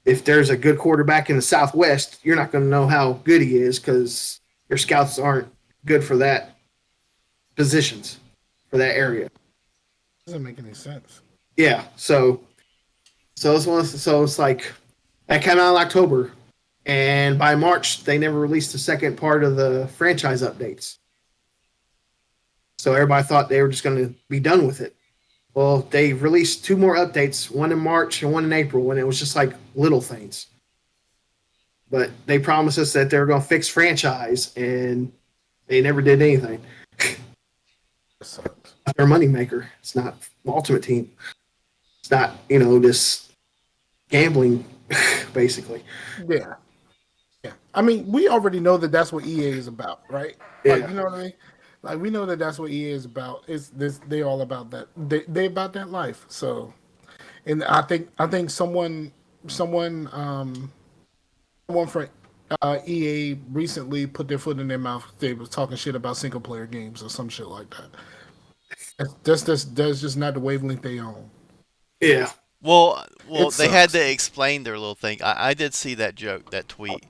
if there's a good quarterback in the Southwest, you're not going to know how good he is because your scouts aren't good for that positions for that area. Doesn't make any sense. Yeah, so it's like that came out in October, and by March they never released the second part of the franchise updates. So everybody thought they were just going to be done with it. Well, they released two more updates, one in March and one in April, and it was just like little things. But they promised us that they were going to fix franchise, and they never did anything. It sucks. Their moneymaker. It's not Ultimate Team. It's not, this gambling, basically. Yeah. Yeah. I mean, we already know that that's what EA is about, right? Like, Yeah. you know what I mean? Like, we know that that's what EA is about. It's this. They all about that. They about that life. So, and I think someone from EA recently put their foot in their mouth. They was talking shit about single player games or some shit like that. That's just not the wavelength they own. Yeah. Well, It they had sucks. to explain their little thing. I did see that joke, that tweet,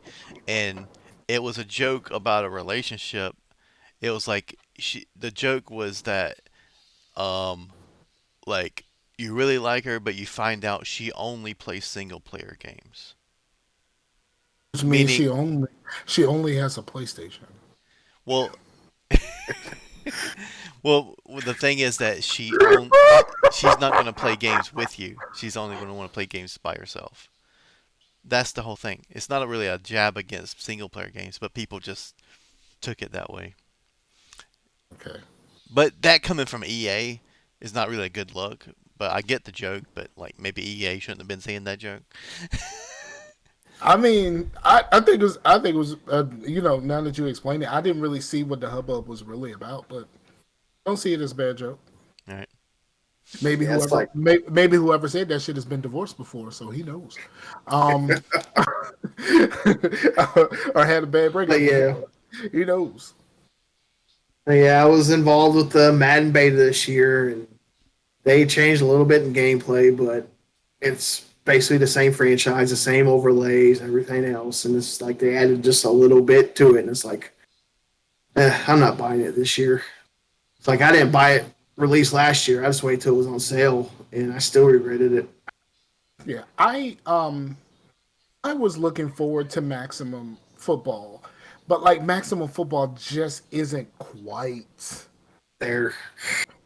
and it was a joke about a relationship. It was like the joke was that, um, like you really like her, but you find out she only plays single player games. Which means Meaning, she only has a PlayStation. well, well, the thing is that she's not going to play games with you. She's only going to want to play games by herself. That's the whole thing. It's not really a jab against single player games, but people just took it that way. Okay. But that coming from EA is not really a good look. But I get the joke, but like maybe EA shouldn't have been saying that joke. I mean, I think it was now that you explained it, I didn't really see what the hubbub was really about, but I don't see it as a bad joke. All right. Maybe Yeah, it's whoever like, maybe whoever said that shit has been divorced before, so he knows. Um, or had a bad but breakup yeah. before. He knows. Yeah, I was involved with the Madden beta this year, and they changed a little bit in gameplay, but it's basically the same franchise, the same overlays, everything else, and it's like they added just a little bit to it, and it's like, I'm not buying it this year. It's like I didn't buy it released last year. I just waited till it was on sale, and I still regretted it. Yeah, I was looking forward to Maximum Football, but like Maximum Football just isn't quite There,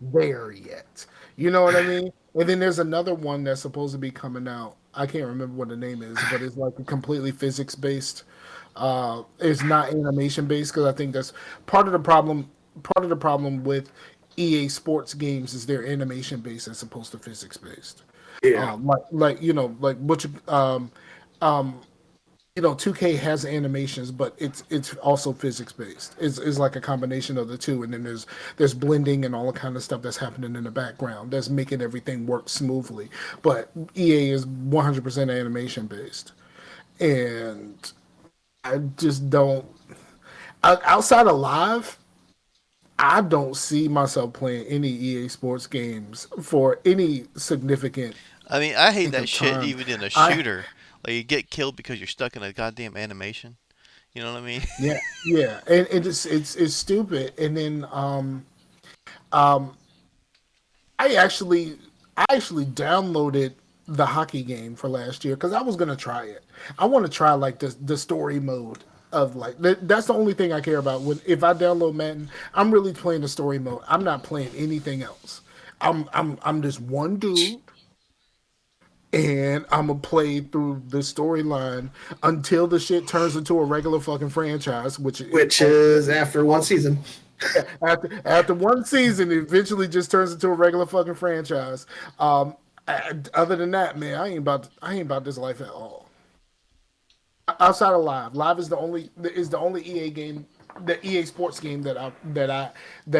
there yet. You know what I mean? And then there's another one that's supposed to be coming out. I can't remember what the name is, but it's like completely physics based. It's not animation based because I think that's part of the problem. Part of the problem with EA Sports games is they're animation based as opposed to physics based. yeah, Like what you, 2K has animations, but it's also physics based. It's like a combination of the two, and then there's blending and all the kind of stuff that's happening in the background that's making everything work smoothly. But EA is 100% animation based, and I just don't. Outside of live, I don't see myself playing any EA Sports games for any significant I mean, I hate length that of shit time. even in a I shooter. Like you get killed because you're stuck in a goddamn animation. You know what I mean? Yeah, yeah, and it's stupid. And then um, I actually I actually downloaded the hockey game for last year because I was gonna try it. I want to try like the story mode of like that's the only thing I care about. When if I download Madden, I'm really playing the story mode. I'm not playing anything else. I'm just one dude and I'm gonna play through the storyline until the shit turns into a regular fucking franchise, which it which is after one season. after one season, it eventually just turns into a regular fucking franchise. Other than that, man, I ain't about this life at all. Outside of live is the only EA game, the EA Sports game that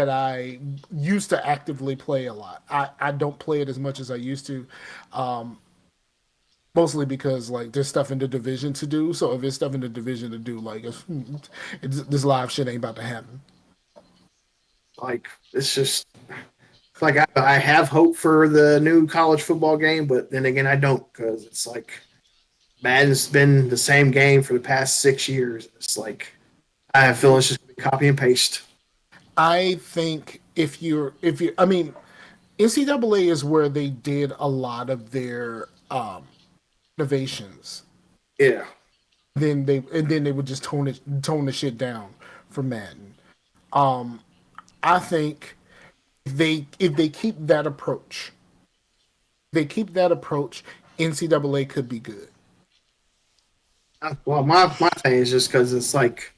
I used to actively play a lot. I don't play it as much as I used to. Um, Mostly because like there's stuff in the division to do. So if there's stuff in the division to do, like this live shit ain't about to happen. Like it's just like I have hope for the new college football game, but then again, I don't because it's like Madden's been the same game for the past 6 years. It's like I have feelings just copy and paste. I think I mean, NCAA is where they did a lot of their innovations. Yeah. Then they would just tone the shit down for Madden. Um, I think if they keep that approach, NCAA could be good. Well, my thing is just because it's like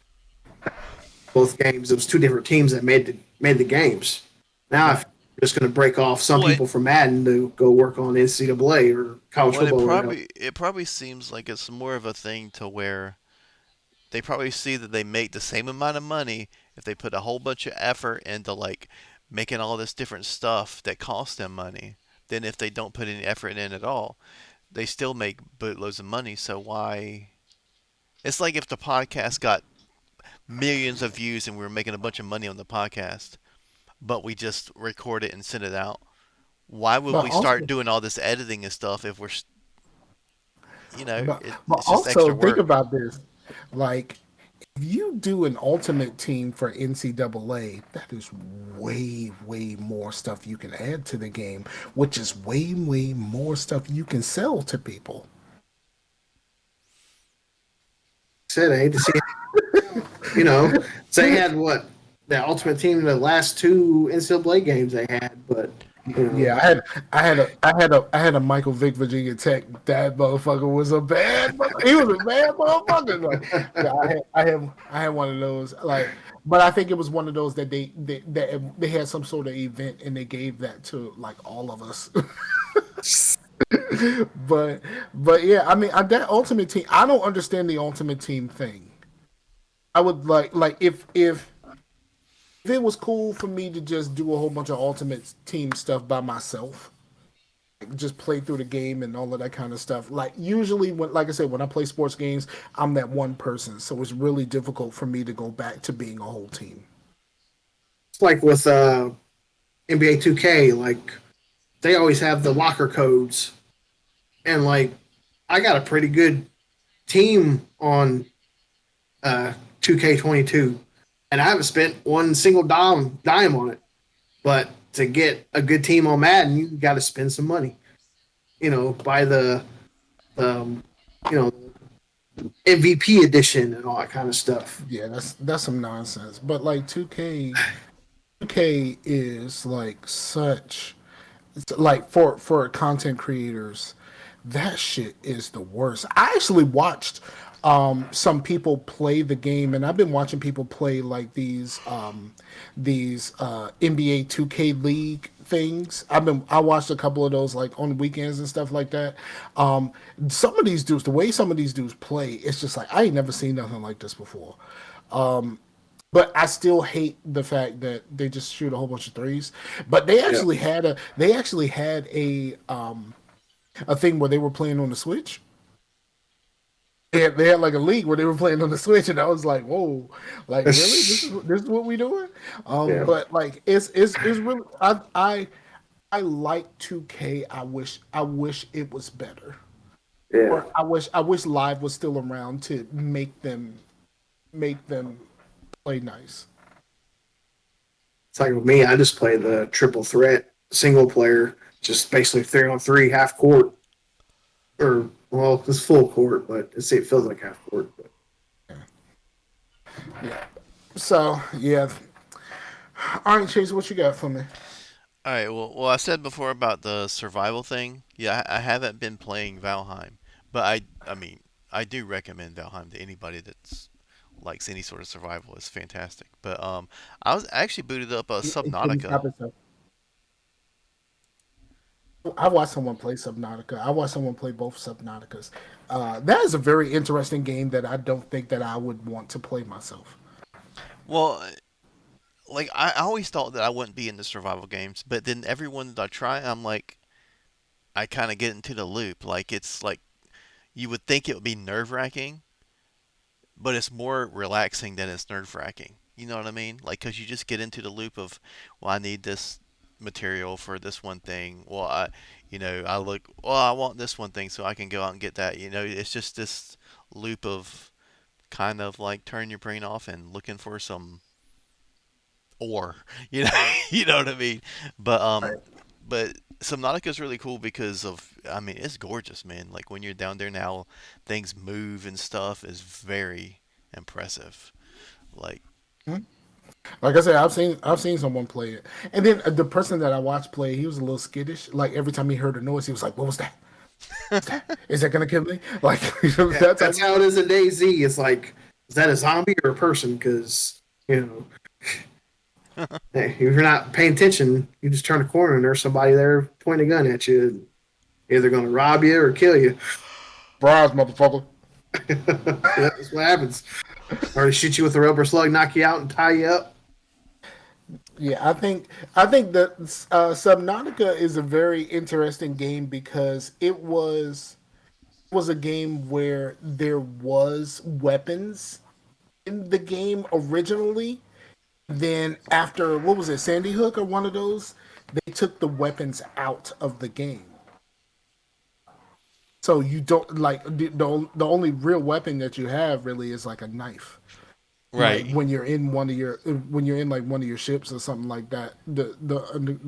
both games, it was two different teams that made the games. Now, if you're just going to break off some Well, people from Madden to go work on NCAA or college well, football or whatever. it probably seems like it's more of a thing to where they probably see that they make the same amount of money if they put a whole bunch of effort into like making all this different stuff that costs them money than if they don't put any effort in at all. They still make boatloads of money, so why? It's like if the podcast got millions of views and we were making a bunch of money on the podcast, but we just record it and send it out. Why would But we start also, doing all this editing and stuff if but it's just extra also think work? about this. Like, if you do an ultimate team for NCAA, that is way more stuff you can add to the game, which is way more stuff you can sell to people. Said I hate to see it. So they had what the ultimate team in the last two NCAA games they had, but Yeah, I had a Michael Vick Virginia Tech. That motherfucker was a he was a bad motherfucker. Like, yeah, I had one of those. Like, but I think it was one of those that they had some sort of event and they gave that to like all of us. but but yeah, I mean that ultimate team. I don't understand the ultimate team thing. I would like if it was cool for me to just do a whole bunch of ultimate team stuff by myself, like just play through the game and all of that kind of stuff. Like usually when like I said, when I play sports games, I'm that one person. So it's really difficult for me to go back to being a whole team. it's like with NBA 2K, like they always have the locker codes, and like I got a pretty good team on 2K22, and I haven't spent one single dime on it. But to get a good team on Madden, you got to spend some money. Buy um, you know MVP edition and all that kind of stuff. Yeah, that's some nonsense. But like 2K is like such it's like for content creators, that shit is the worst. I actually watched some people play the game, and I've been watching people play like these NBA 2K League things. I watched a couple of those like on the weekends and stuff like that. Some of these dudes, the way some of these dudes play, it's just like I ain't never seen nothing like this before. But I still hate the fact that they just shoot a whole bunch of threes. But Yeah. they actually had a thing where they were playing on the Switch. They had like a league where they were playing on the Switch, and I was like, "Whoa, like really? This is what we doing?" Yeah. But like it's really I like 2K. I wish it was better, Yeah. or I wish Live was still around to make them play nice. It's like with me, I just play the triple threat single player, just basically 3-on-3, half court, or well, it's full court, but it feels like half court. But Yeah. So yeah. All right, Chase, what you got for me? All right. Well, I said before about the survival thing. Yeah, I haven't been playing Valheim, but I mean, I do recommend Valheim to anybody that's likes any sort of survival. It's fantastic. But I actually booted up a Can you Subnautica. stop it? I watched someone play Subnautica. I watched someone play both Subnauticas. That is a very interesting game that I don't think that I would want to play myself. Well, like I always thought that I wouldn't be into survival games, but then every one that I try, I'm like, I kind of get into the loop. Like it's like you would think it would be nerve wracking, but it's more relaxing than it's nerve wracking. You know what I mean? Like, cause you just get into the loop of, well, I need this. material for this one thing. Well, I look, well, I want this one thing, so I can go out and get that. It's just this loop of kind of like turn your brain off and looking for some ore. You know what I mean. But Right. Subnautica is really cool because I mean, it's gorgeous, man. Like when you're down there now, things move and stuff is very impressive. Like, Like I said, I've seen someone play it, and then the person that I watched play, he was a little skittish. Like every time he heard a noise, he was like, "What was that? What's that? Is that gonna kill me?" Like Yeah, that type that's of how stuff. it is in DayZ. It's like, is that a zombie or a person? Because you know, hey, if you're not paying attention, you just turn a corner and there's somebody there pointing a gun at you, either going to rob you or kill you. Fries, motherfucker. Yeah, that's what happens. Or they shoot you with a rubber slug, knock you out, and tie you up. Yeah, I think that Subnautica is a very interesting game because it was a game where there was weapons in the game originally. Then after what was it, Sandy Hook or one of those, they took the weapons out of the game. So you don't like the only real weapon that you have really is like a knife. Like right. when you're in when you're in like one of your ships or something like that, the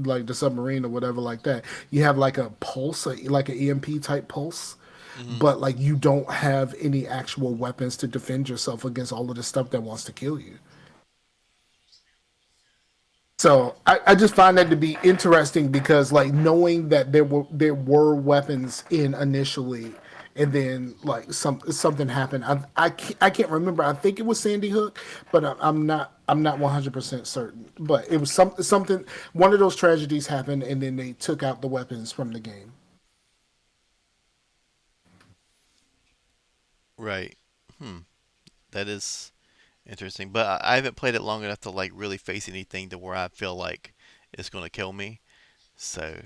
like the submarine or whatever like that, you have like a pulse, like an EMP type pulse, Hmm. but like you don't have any actual weapons to defend yourself against all of the stuff that wants to kill you. So I just find that to be interesting because like knowing that there were weapons in initially, and then like something happened. I can't remember. I think it was Sandy Hook, but I'm not 100% certain. But it was something. One of those tragedies happened, and then they took out the weapons from the game. Right. Hmm. That is interesting. But I haven't played it long enough to like really face anything to where I feel like it's gonna kill me. So,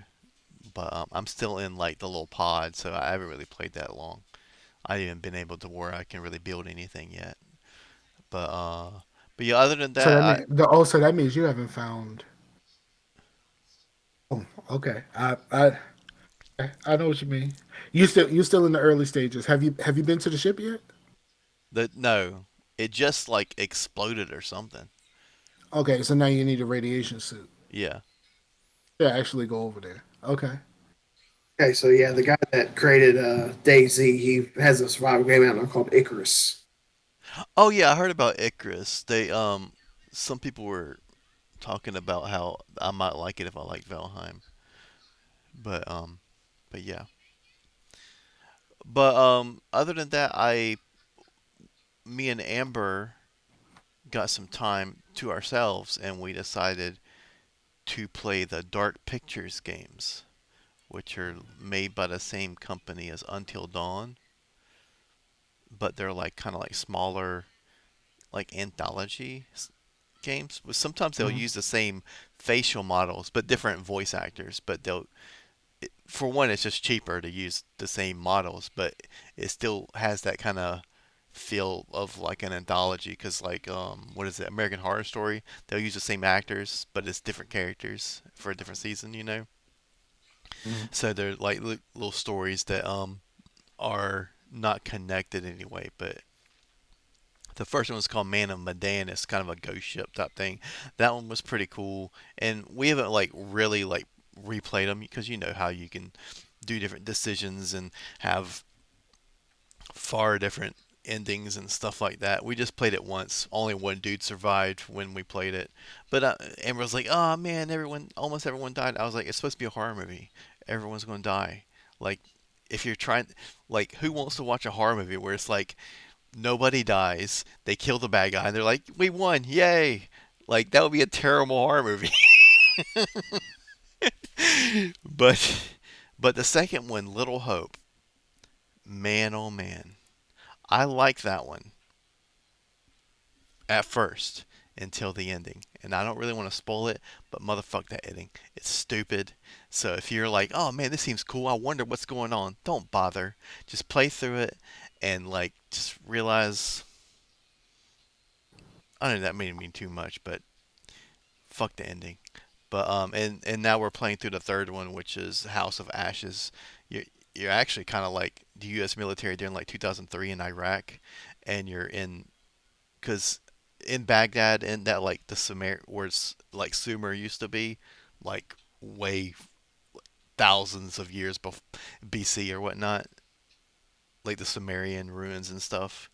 but I'm still in like the little pod, so I haven't really played that long. I haven't even been able to where I can really build anything yet. But but yeah, other than So that, that means so that means you haven't found. Oh, okay. I know what you mean. You still in the early stages. Have you been to the ship yet? no, it just like exploded or something. Okay, so now you need a radiation suit Yeah. to actually go over there. Okay. Okay, so yeah, the guy that created DayZ, he has a survival game out now called Icarus. Oh yeah, I heard about Icarus. Some people were talking about how I might like it if I like Valheim. But but yeah. But other than that, me and Amber got some time to ourselves and we decided to play the Dark Pictures games, which are made by the same company as Until Dawn, but they're like kind of like smaller like anthology games. But sometimes they'll Mhm. use the same facial models but different voice actors, but for one, it's just cheaper to use the same models, but it still has that kind of feel of like an anthology because like what is it, American Horror Story, they'll use the same actors but it's different characters for a different season, Mhm. so they're like little stories that are not connected anyway. But the first one was called Man of Medan. It's kind of a ghost ship type thing. That one was pretty cool, and we haven't like really like replayed them because you know how you can do different decisions and have far different endings and stuff like that. We just played it once. Only one dude survived when we played it. But Amber was like, "Oh man, almost everyone died." I was like, "It's supposed to be a horror movie. Everyone's going to die." Like, if you're trying, like, who wants to watch a horror movie where it's like nobody dies, they kill the bad guy, and they're like, "We won, yay!" Like that would be a terrible horror movie. but but the second one, Little Hope, man, oh man, I like that one at first until the ending. And I don't really want to spoil it, but motherfuck that ending. It's stupid. So if you're like, oh man, this seems cool, I wonder what's going on, don't bother. Just play through it and like just realize I don't know that made me too much, but fuck the ending. But and now we're playing through the third one, which is House of Ashes. You're actually kind of like the U.S. military during like 2003 in Iraq, and you're in because in Baghdad and that like the Sumer where it's like Sumer used to be, like way thousands of years BC or whatnot, like the Sumerian ruins and stuff.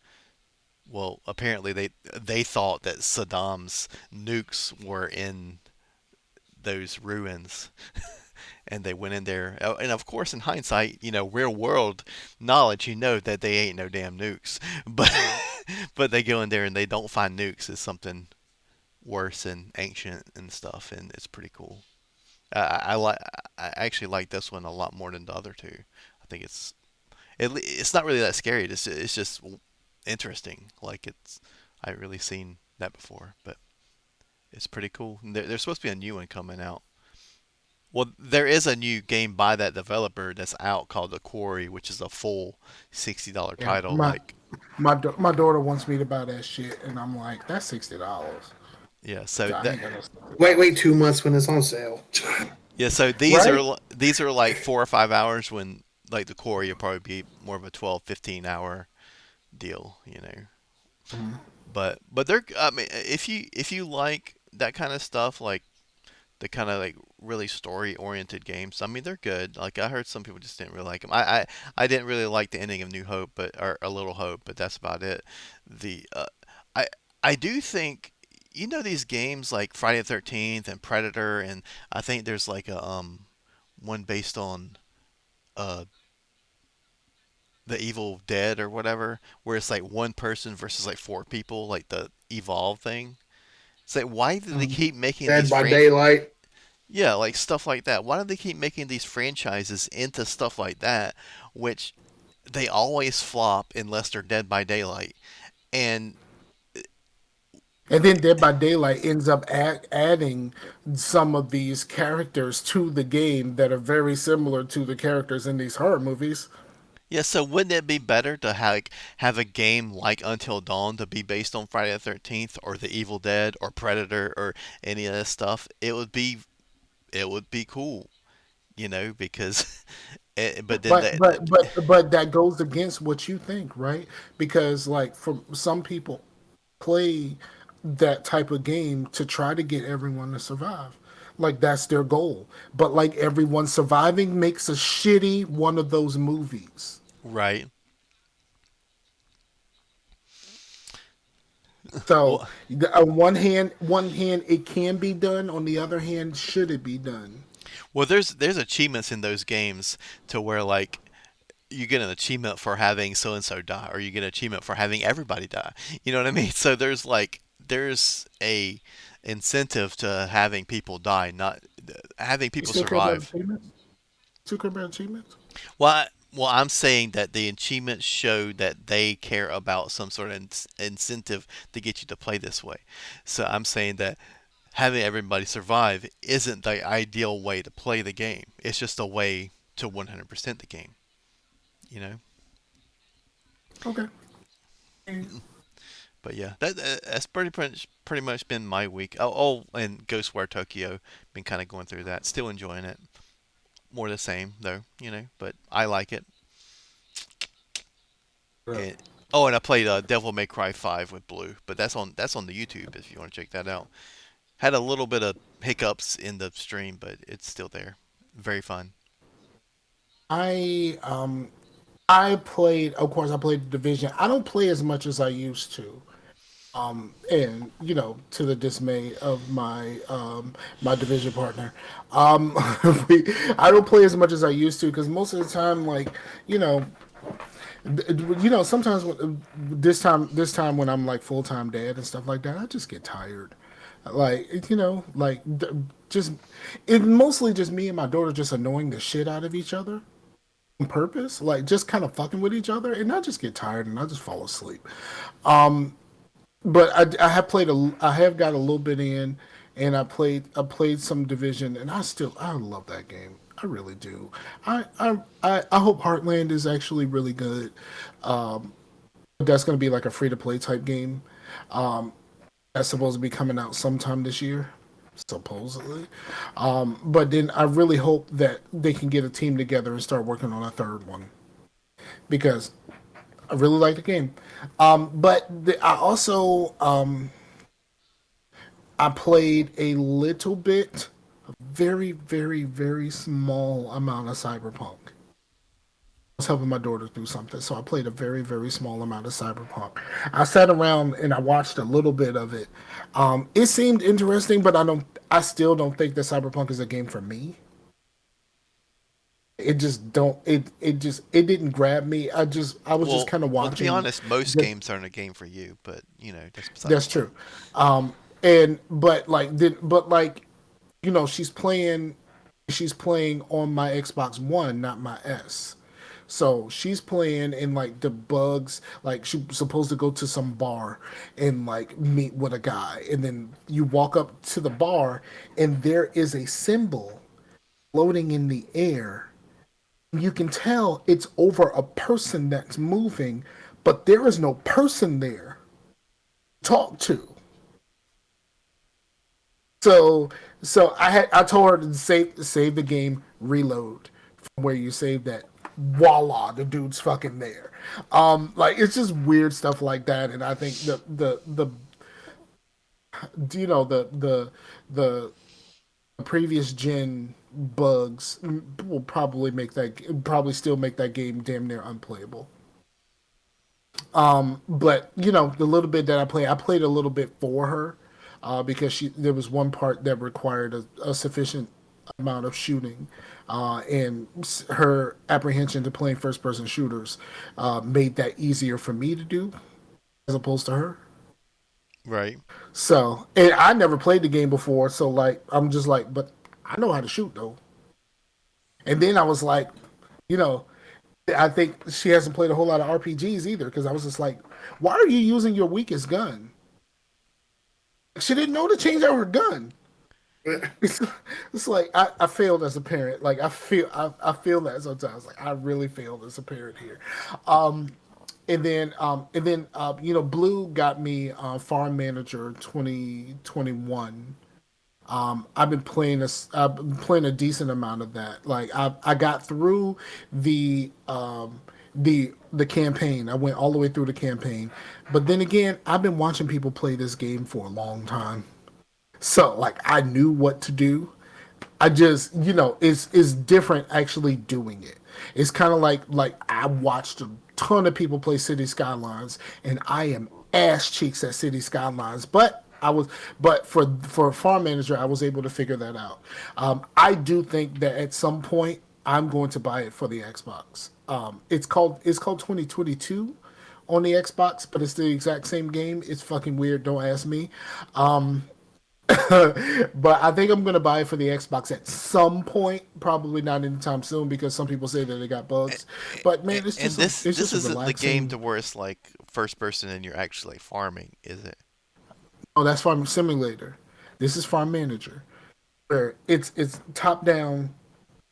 Well, apparently they thought that Saddam's nukes were in those ruins, and they went in there. And of course, in hindsight, real world knowledge, that they ain't no damn nukes. But but they go in there and they don't find nukes. It's something worse and ancient and stuff, and it's pretty cool. I like. I actually like this one a lot more than the other two. I think it's not really that scary. It's just interesting. Like I haven't really seen that before, but it's pretty cool. There's supposed to be a new one coming out. Well, there is a new game by that developer that's out called The Quarry, which is a full $60 Yeah, title. Like, my daughter wants me to buy that shit, and I'm like, that's $60. yeah, so I that ain't gonna Wait 2 months when it's on sale. yeah, so right. these are like 4 or 5 hours when like The Quarry will probably be more of a 12, 15 hour deal. Mhm. But they're I mean if you like that kind of stuff, like the kind of like really story oriented games. I mean, they're good. Like I heard some people just didn't really like them. I didn't really like the ending of New Hope, but or A Little Hope, but that's about it. The I I do think these games like Friday the 13th and Predator, and I think there's like a one based on uh the Evil Dead or whatever, where it's like one person versus like four people, like the Evolve thing. It's like why do they Mhm. keep making Dead these by Daylight. Yeah, like stuff like that. Why do they keep making these franchises into stuff like that, which they always flop unless they're Dead by Daylight? And And then Dead by Daylight ends up adding some of these characters to the game that are very similar to the characters in these horror movies. yeah, so wouldn't it be better to have a game like Until Dawn to be based on Friday the 13th or The Evil Dead or Predator or any of this stuff? It would be cool, because but then But that goes against what you think, right? Because like for some people play that type of game to try to get everyone to survive. Like that's their goal. But like everyone surviving makes a shitty one of those movies. right. So Well, on one hand it can be done. On the other hand, should it be done? there's achievements in those games to where like you get an achievement for having so and so die, or you get an achievement for having everybody die. You know what I mean? So there's a incentive to having people die, not having You people still care about survive. achievements? Still care about achievements? Well, I'm saying that the achievements show that they care about some sort of incentive to get you to play this way. So I'm saying that having everybody survive isn't the ideal way to play the game. It's just a way to 100% the game. You know. Okay. But yeah, that's pretty much been my week. And Ghostwire Tokyo, been kind of going through that. Still enjoying it. More the same though, But I like it. And and I played Devil May Cry 5 with Blue, but that's on the YouTube if you want to check that out. Had a little bit of hiccups in the stream, but it's still there. Very fun. I I played, of course, I played the division. I don't play as much as I used to. And to the dismay of my division partner, um, I don't play as much as I used to because most of the time, like, you know, sometimes this time when I'm like full time dad and stuff like that, I just get tired. Like, just it mostly just me and my daughter just annoying the shit out of each other on purpose, like just kind of fucking with each other, and I just get tired and I just fall asleep. But I have I have got a little bit in, and I played some Division, and I love that game. I really do. I hope Heartland is actually really good. That's going to be like a free to play type game. That's supposed to be coming out sometime this year. supposedly. But then I really hope that they can get a team together and start working on a third one because I really like the game. I also I played a little bit, a very, very, very small amount of Cyberpunk. I was helping my daughter do something, so I played a very, very small amount of Cyberpunk. I sat around and I watched a little bit of it. It seemed interesting, but I still don't think that Cyberpunk is a game for me. It just don't. It didn't grab me. I was just Well, kind of well, to be watching. honest, most The, games aren't a game for you, but that's beside the that's point. true. And but like she's playing on my Xbox One, not my S. So she's playing in like the bugs, like she's supposed to go to some bar and like meet with a guy. And then you walk up to the bar and there is a symbol floating in the air. You can tell it's over a person that's moving, but there is no person there to talk to. So I told her to save the game, reload from where you saved that. Voila, the dude's fucking there. Like it's just weird stuff like that, and I think the the previous gen bugs will probably still make that game damn near unplayable. But the little bit that I played a little bit for her, because there was one part that required a sufficient amount of shooting, and her apprehension to playing first person shooters made that easier for me to do as opposed to her. Right. So, and I never played the game before, so like I'm just like, but I know how to shoot though. And then I was like, you know, I think she hasn't played a whole lot of RPGs either because I was just like, why are you using your weakest gun? She didn't know to change out her gun. It's, it's like I failed as a parent. Like I feel that sometimes. Like I really failed as a parent here. Um, Blue got me Farm Manager 2021. I've been playing a decent amount of that. Like I got through the the campaign. I went all the way through the campaign. But then again, I've been watching people play this game for a long time. So like I knew what to do. I just it's different actually doing it. It's kind of like I watched a ton of people play City Skylines, and I am ass cheeks at City Skylines, but for Farm Manager, I was able to figure that out. I do think that at some point I'm going to buy it for the Xbox. It's called 2022 on the Xbox, but it's the exact same game. It's fucking weird. Don't ask me. But I think I'm gonna buy it for the Xbox at some point. Probably not anytime soon because some people say that they got And, bugs. But man, and it's this just a isn't the game relaxing. to where it's like first person and you're actually farming, is it? Oh, that's Farm Simulator. This is Farm Manager, where it's top down.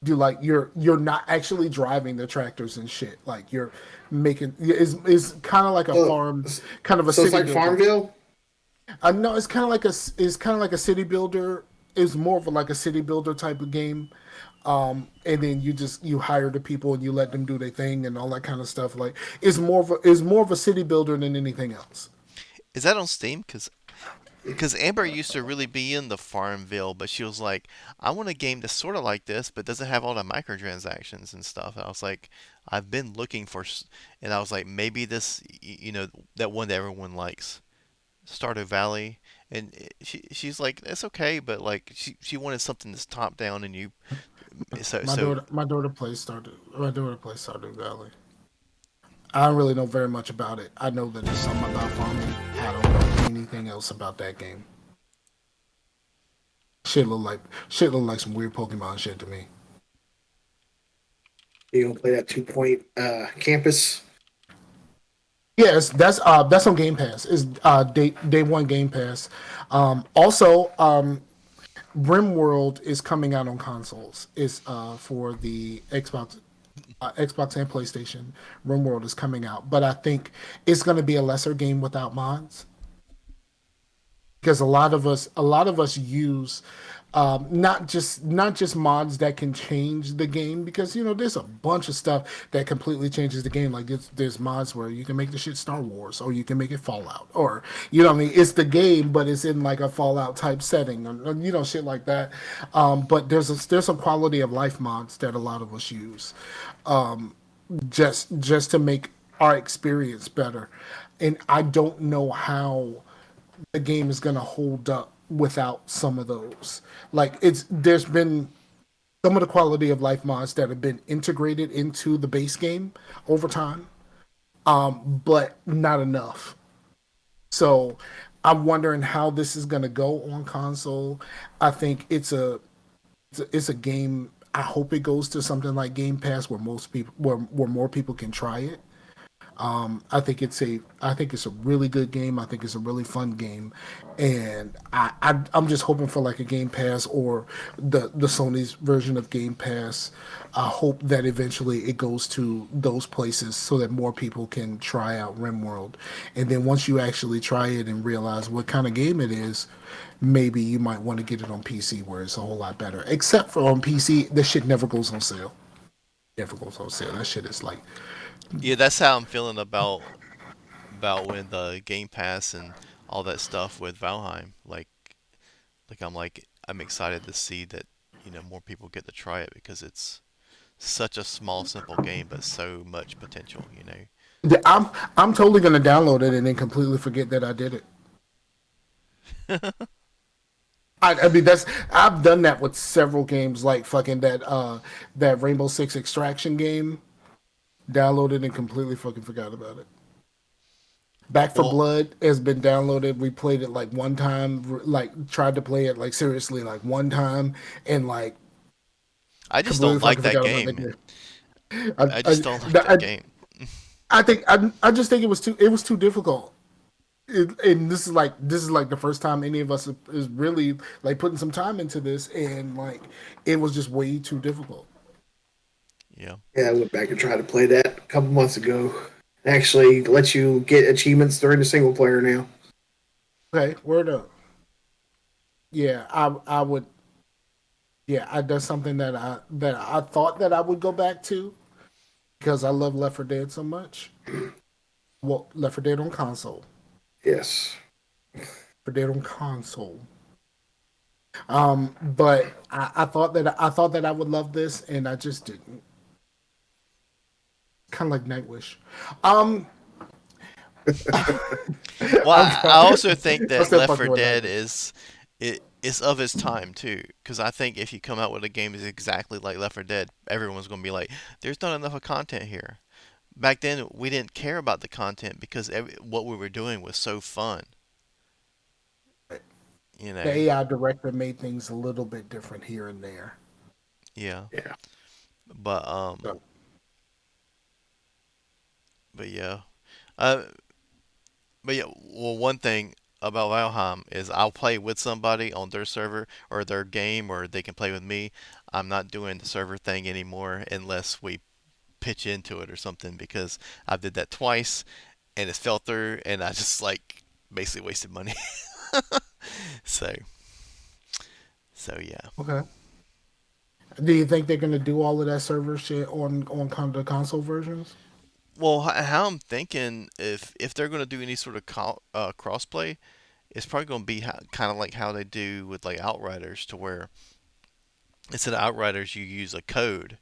You're not actually driving the tractors and shit. Like you're making is kind of like a So, farm, kind of a so it's city like builder. Farmville. No, it's kind of like a city builder. It's more of like a city builder type of game. And then you hire the people and you let them do their thing and all that kind of stuff. Like it's more of a city builder than anything else. Is that on Steam? Because Amber used to really be in the Farmville, but she was like, I want a game that's sort of like this, but doesn't have all the microtransactions and stuff. And I was like, I've been looking for, and I was like, maybe this, that one that everyone likes, Stardew Valley. And she's like, it's okay, but like she wanted something that's top down, and you, so My daughter plays Stardew Valley. I don't really know very much about it. I know that there's something about farming. I don't know anything else about that game. Shit look like shit look like some weird Pokemon shit to me. You gonna play that 2 point campus? Yes, that's on Game Pass. Is day one Game Pass. Also, RimWorld is coming out on consoles. It's for the Xbox and PlayStation. RimWorld is coming out, but I think it's going to be a lesser game without mods because a lot of us use not just mods that can change the game, because there's a bunch of stuff that completely changes the game. Like there's mods where you can make the shit Star Wars, or you can make it Fallout, or what I mean, it's the game but it's in like a Fallout type setting, or shit like that. But there's some quality of life mods that a lot of us use, just to make our experience better. And I don't know how the game is going to hold up without some of those. Like there's been some of the quality of life mods that have been integrated into the base game over time, but not enough. So I'm wondering how this is going to go on console. I think it's a game. I hope it goes to something like Game Pass, where most people where more people can try it. I think it's a really good game. I think it's a really fun game, and I'm just hoping for like a Game Pass, or the Sony's version of Game Pass. I hope that eventually it goes to those places so that more people can try out RimWorld, and then once you actually try it and realize what kind of game it is, maybe you might want to get it on PC, where it's a whole lot better. Except for on PC, this shit never goes on sale. Never goes on sale. That shit is like, Yeah, that's how I'm feeling about when the Game Pass and all that stuff with Valheim. I'm excited to see that more people get to try it because it's such a small, simple game, but so much potential. I'm totally gonna download it and then completely forget that I did it. I mean, I've done that with several games, like fucking that Rainbow Six Extraction game. Downloaded and completely fucking forgot about it. Back for Well, Blood has been downloaded. We played it like one time, like tried to play it like seriously like one time, and like I just completely don't like fucking that forgot about game, that man. game. I I I, just don't like that I, game. I think I just think it was too difficult. And this is like the first time any of us is really like putting some time into this, and like it was just way too difficult. Yeah. Yeah, I went back and tried to play that a couple months ago. It actually lets you get achievements during the single player now. Okay, word up. Yeah, I would. Yeah, that's something that I thought that I would go back to, because I love Left 4 Dead so much. Well, Left 4 Dead on console. Yes. For Dead on console. But I thought that I would love this, and I just didn't. Kind of like Nightwish. Um, Well, I'm I sorry. also think I'm that still Left fucking 4 with Dead Nightwish. is of its time too. Because I think if you come out with a game that's exactly like Left 4 Dead, everyone's gonna be like, "There's not enough of content here." Back then, we didn't care about the content because what we were doing was so fun. You The know? AI director made things a little bit different here and there. Yeah. Yeah. But So, but yeah. Uh, but yeah. Well, one thing about Valheim is I'll play with somebody on their server or their game, or they can play with me. I'm not doing the server thing anymore unless we pitch into it or something, because I did that twice and it fell through, and I just like basically wasted money. so so yeah. okay. Do you think they're gonna do all of that server shit on the console versions? Well, how I'm thinking, if they're going to do any sort of crossplay, it's probably going to be kind of like how they do with like Outriders, to where instead of Outriders you use a code.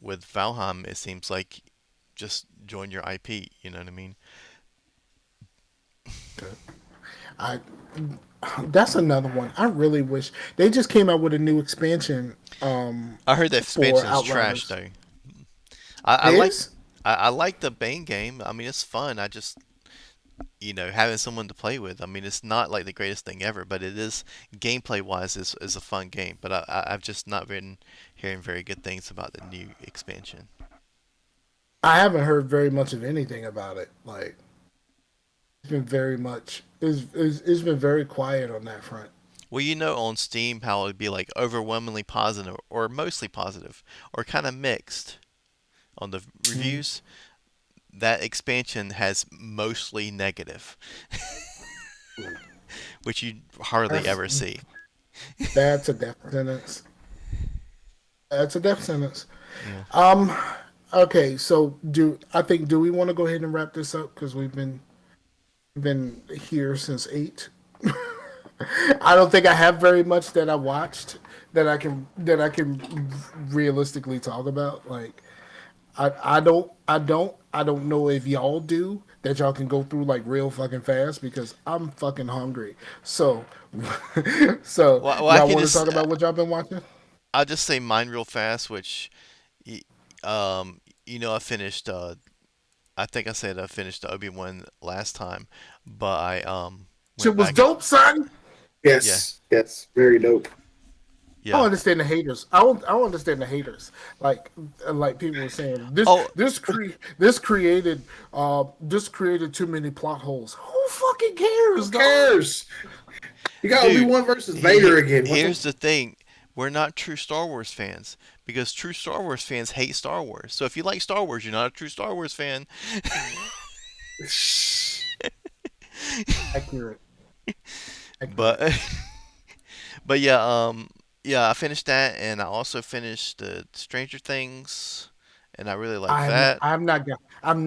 With Valheim, it seems like just join your IP. You know what I mean? Okay. I That's another one. I really wish they just came out with a new expansion I heard the for expansion is trash Outriders. though. I It like is? I like the Bane game. I mean, it's fun. I just having someone to play with. I mean, it's not like the greatest thing ever, but it is gameplay wise is a fun game. But I've just not been hearing very good things about the new expansion. I haven't heard very much of anything about it. Like it's been very quiet on that front. Well, on Steam how it'd be like overwhelmingly positive or mostly positive or kind of mixed on the Mhm. reviews. That expansion has mostly negative, which you hardly That's ever see. that's a death sentence. That's a death sentence. Yeah. Um. Okay. So do we want to go ahead and wrap this up because we've been here since 8. I don't think I have very much that I watched that I can realistically talk about. Like I don't know if y'all do that y'all can go through like real fucking fast because I'm fucking hungry. So so Well, I y'all can want to just talk about what y'all been watching? I'll just say mine real fast, which y- I finished. I think I said I finished the Obi-Wan last time, but I went Shit was back and dope, son. yeah, Yes, yes, very dope. I don't yeah. understand the haters. I don't understand the haters. Like people were saying, Oh, this created too many plot holes. Who fucking Who cares, dog? cares? You got Obi dude, Wan versus Vader again. What the? here's the thing. We're not true Star Wars fans because true Star Wars fans hate Star Wars. So if you like Star Wars, you're not a true Star Wars fan. Accurate. But Accurate. but yeah, yeah, I finished that, and I also finished the Stranger Things, and I really like that. I'm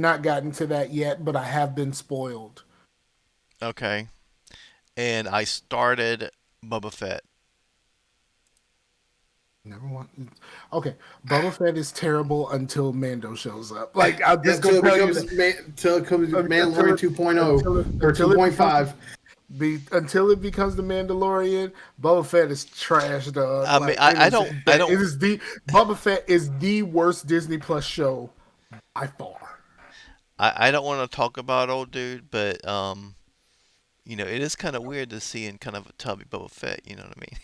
not gotten to that yet, but I have been spoiled. Okay, and I started Boba Fett. Never want. Okay, Boba Fett is terrible until Mando shows up. Like I'm Yeah, just gonna tell you that until it comes until Mandalorian it 2.0 or until it becomes 2.5. until it becomes the Mandalorian, Boba Fett is trash, dog. I mean, Like it I is don't, I bad. don't, It is the Boba Fett is the worst Disney Plus show by far. I don't want to talk about old dude, but it is kind of weird to see in kind of a tubby Boba Fett. You know what I mean?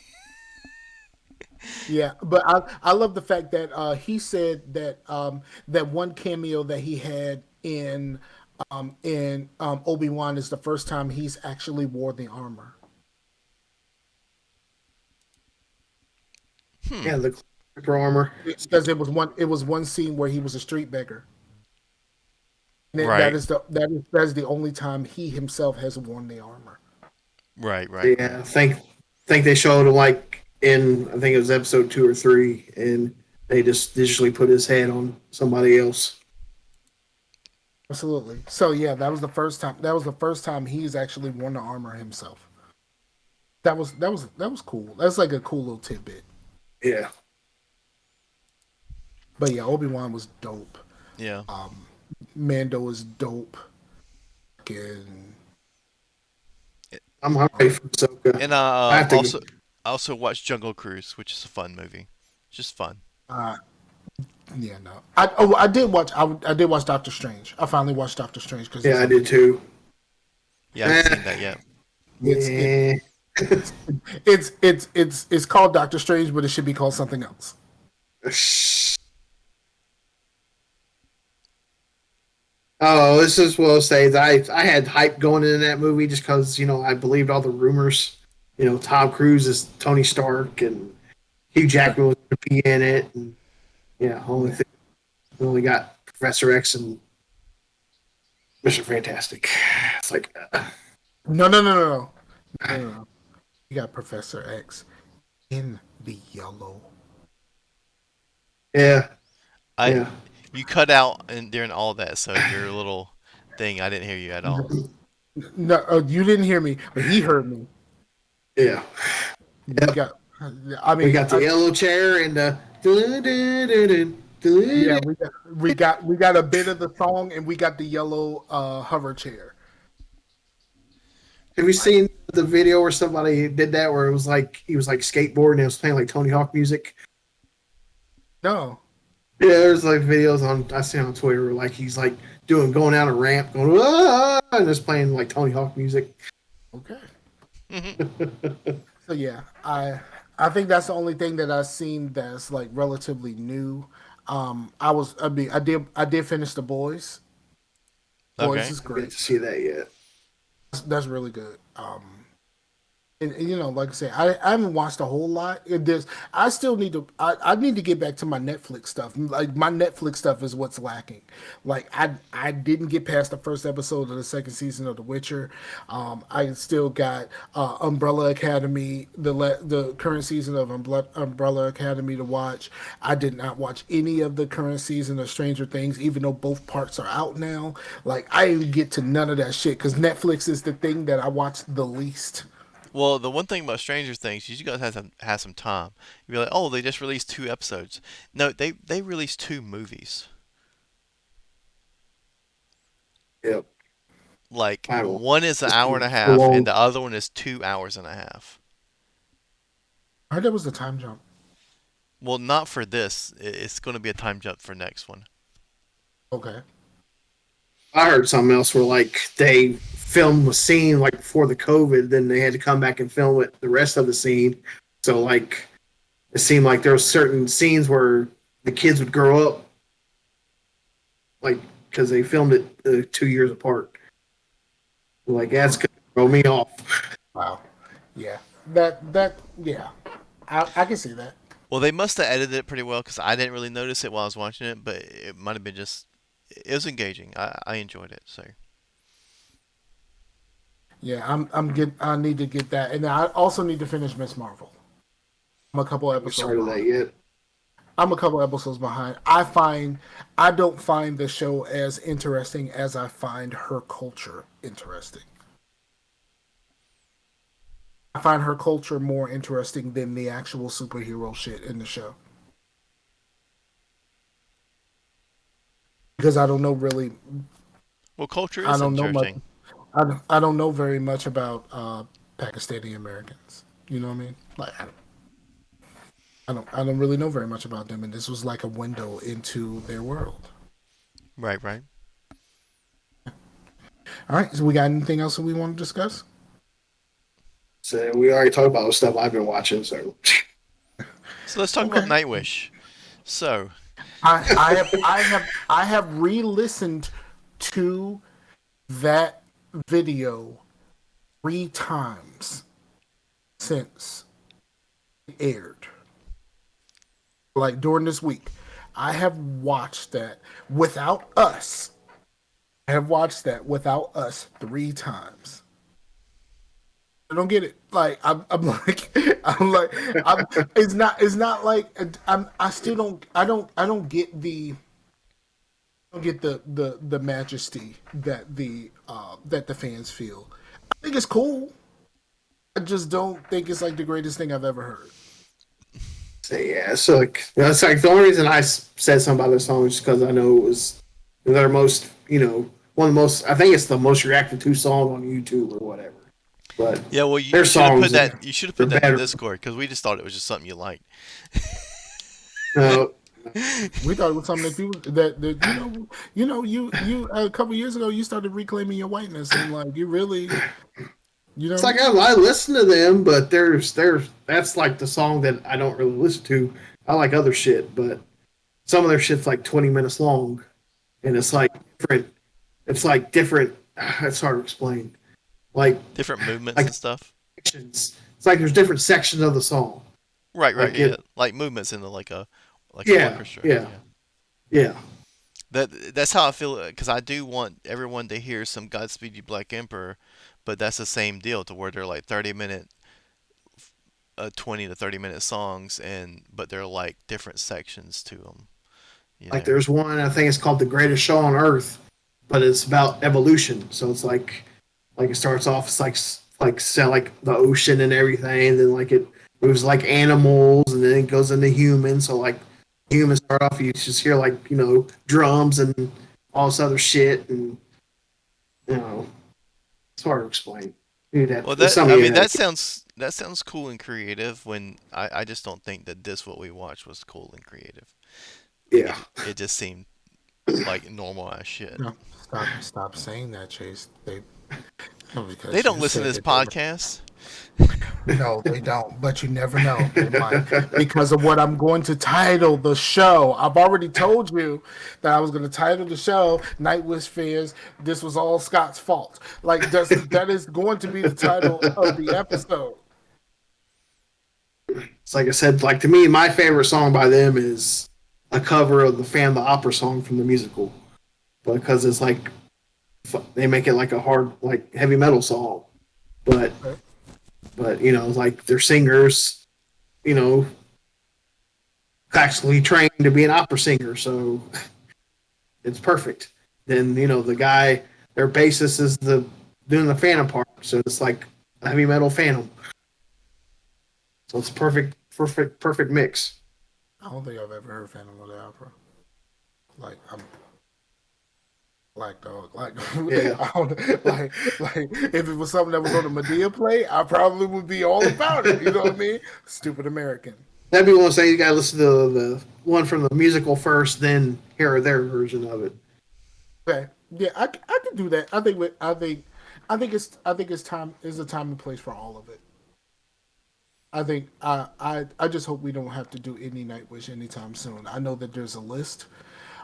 Yeah, but I love the fact that he said that that one cameo that he had in Obi-Wan is the first time he's actually wore the armor. Hmm. Yeah, the Cooper armor. Because it was one scene where he was a street beggar. And that Right, is the only time he himself has worn the armor. right, right, Yeah, right. I think they showed him like in I think it was episode 2 or 3, and they just digitally put his head on somebody else. Absolutely. So yeah, that was the first time. That was the first time he's actually worn the armor himself. That was cool. That's like a cool little tidbit. Yeah, But yeah, Obi Wan was dope. Yeah. Mando is dope. And I'm ready for Ahsoka. And I I have to go. also watched Jungle Cruise, which is a fun movie. It's just fun. uh, yeah, no. I did watch Doctor Strange. I finally watched Doctor Strange because Yeah, I did too. Yeah, I haven't Eh, seen that yet. it's it, yeah. it's called Doctor Strange, but it should be called something else. Oh, this is what I'll say. That I had hype going into that movie just because I believed all the rumors. Tom Cruise is Tony Stark and Hugh Jackman was going to be in it, and only Yeah. thing we only got Professor X and Mr. Fantastic. It's like, No, no, no, no, no, no, no, no. You got Professor X in the yellow. yeah, I yeah, You cut out and during all that, so your little thing, I didn't hear you at all. No, you didn't hear me, but he heard me. yeah. We Yep. got. I We mean, got the yellow chair and the. yeah, we got a bit of the song, and we got the yellow hover chair. Have you seen the video where somebody did that where it was like he was like skateboarding and it was playing like Tony Hawk music? No, Yeah, there's like videos I see on Twitter where like he's like going down a ramp, going and just playing like Tony Hawk music. okay. So yeah, I think that's the only thing that I've seen that's like relatively new. I did finish the boys. Boys Okay. is I didn't get great. to see that yet. That's really good. and, like I say, I haven't watched a whole lot. I still need to. I need to get back to my Netflix stuff. Like my Netflix stuff is what's lacking. Like I didn't get past the first episode of the second season of The Witcher. I still got Umbrella Academy, the current season of Umbrella Academy to watch. I did not watch any of the current season of Stranger Things, even though both parts are out now. Like I didn't get to none of that shit because Netflix is the thing that I watch the least. Well, the one thing about Stranger Things is you guys have some time. You'd be like, oh, they just released 2 episodes. No, they released 2 movies. Yep. Like I will. one is an It's hour and a too half, and long. the other one is 2 hours and a half. I heard that was the time jump. Well, not for this. It's going to be a time jump for next one. Okay. I heard something else where like they filmed the scene like before the COVID, then they had to come back and film it the rest of the scene. So like it seemed like there were certain scenes where the kids would grow up, like because they filmed it 2 years apart. Like that's gonna throw me off. Wow. Yeah. Yeah. I can see that. Well, they must have edited it pretty well because I didn't really notice it while I was watching it, but it might have been just. It was engaging. I enjoyed it. So. Yeah, I need to get that, and I also need to finish Miss Marvel. I'm a couple I haven't episodes started that behind. yet. I'm a couple episodes behind. I don't find the show as interesting as I find her culture interesting. I find her culture more interesting than the actual superhero shit in the show because I don't know really. Well, culture I is don't know much. interesting. I don't know very much about Pakistani Americans. You know what I mean? Like I don't really know very much about them, and this was like a window into their world. Right, right. All right, so we got anything else that we want to discuss? So we already talked about the stuff I've been watching. So So let's talk about Okay. Nightwish. So, I have re-listened to that video 3 times since it aired. Like during this week, I have watched that without us. I have watched that without us 3 times. I don't get it. Like I'm like I'm like I'm. It's not like I still don't. I don't get the majesty that the fans feel. I think it's cool. I just don't think it's like the greatest thing I've ever heard. So yeah, so like that's like the only reason said something about this song is because I know it was their most, one of the most. I think it's the most reacted to song on YouTube or whatever. But yeah, well, you their should have put songs that. You should have are put that in the better. Discord because we just thought it was just something you liked. Uh, We thought it was something that you a couple years ago you started reclaiming your whiteness and like you really it's like I listen to them, but there's that's like the song that I don't really listen to. I like other shit, but some of their shit's like 20 minutes long, and it's like different. It's like different. It's hard to explain. Like Different movements like and stuff. sections. It's like there's different sections of the song. Right, right, Like yeah. it. Like movements in the like a Yeah, orchestra. yeah, Yeah. yeah. That's how I feel because I do want everyone to hear some Godspeed You Black Emperor, but that's the same deal to where they're like 30-minute 20 to 30-minute songs and but they're like different sections to them, you Like know. there's one I think it's called "The Greatest Show on Earth," but it's about evolution. So it's like it starts off it's like sound like the ocean and everything, and then like it moves like animals, and then it goes into humans. So like humans start off, you just hear like drums and all this other shit, and you know it's hard to explain. Dude, Well, that that some I of you mean had that sounds cool and creative when I just don't think that this what we watched was cool and creative. Like yeah. it just seemed like normal ass shit. no, stop saying that, Chase. They no, They because don't you listen to said this that they were. podcast. No, they don't. But you never know. They might because of what I'm going to title the show. I've already told you that I was going to title the show "Night Wish Fears." This was all Scott's fault. Like that is going to be the title of the episode. It's like I said, like to me, my favorite song by them is a cover of the Phantom of the Opera song from the musical, because it's like they make it like a hard, like heavy metal song, but Okay. you know, like their singers, you know, classically trained to be an opera singer, so it's perfect. Then you know the guy, their bassist is the doing the Phantom part, so it's like a heavy metal Phantom. So it's perfect mix. I don't think I've ever heard Phantom of the Opera. Like I'm like dog. Like Yeah, I don't like if it was something that was on the Medea play, I probably would be all about it. You know what I mean? Stupid American. that'd be one saying you gotta listen to the one from the musical first, then hear their version of it. Okay. Yeah, I can do that. I think it's time is a time and place for all of it. I think I just hope we don't have to do any Nightwish anytime soon. I know that there's a list,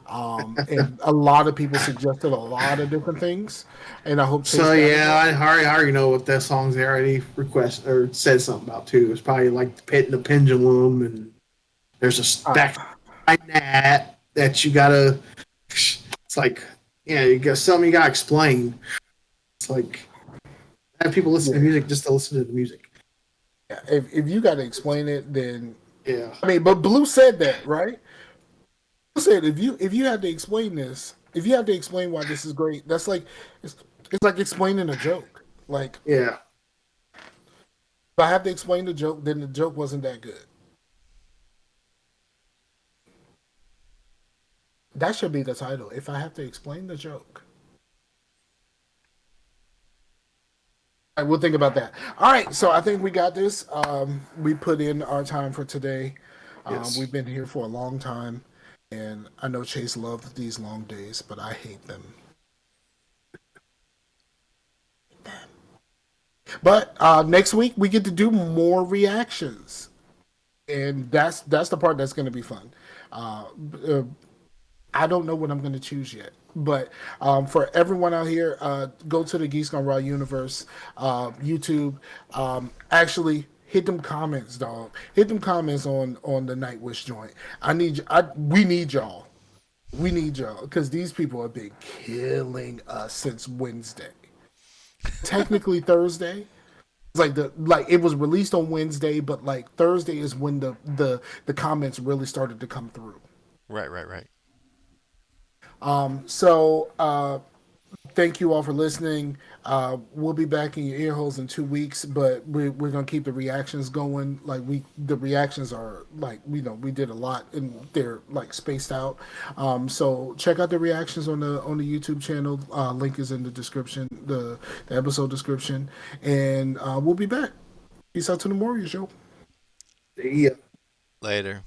and a lot of people suggested a lot of different things, and I hope Chase So got yeah, enough. I already know what that song's they already request or said something about too. It's probably like the pit and the pendulum, and there's a Uh, stack behind that you gotta. It's like yeah, you got something you gotta explain. It's like have people listen to yeah, music just to listen to the music. yeah. If you got to explain it, then Yeah, I mean, but Blue said that, right? Blue said if you had to explain this, if you had to explain why this is great, that's like it's, it's like explaining a joke. Like yeah. if I have to explain the joke, then the joke wasn't that good. That should be the title. If I have to explain the joke. All right, we'll think about that. All right, so I think we got this. We put in our time for today. Yes. We've been here for a long time, and I know Chase loved these long days, but I hate them. But next week we get to do more reactions, and that's the part that's going to be fun. Uh, uh, I don't know what I'm going to choose yet. But for everyone out here, go to the Geeks Gone Raw Universe YouTube. Actually, hit them comments, dog. Hit them comments on the Nightwish joint. We need y'all. We need y'all because these people have been killing us since Wednesday. Technically Thursday. It's like it was released on Wednesday, but like Thursday is when the comments really started to come through. Right, right, right. So thank you all for listening. We'll be back in your ear holes in 2 weeks, but we're gonna keep the reactions going. Like the reactions are like we did a lot and they're like spaced out. So check out the reactions on the YouTube channel. Link is in the description, the episode description, and we'll be back. Peace out to the Warriors, yo. Yeah. Later.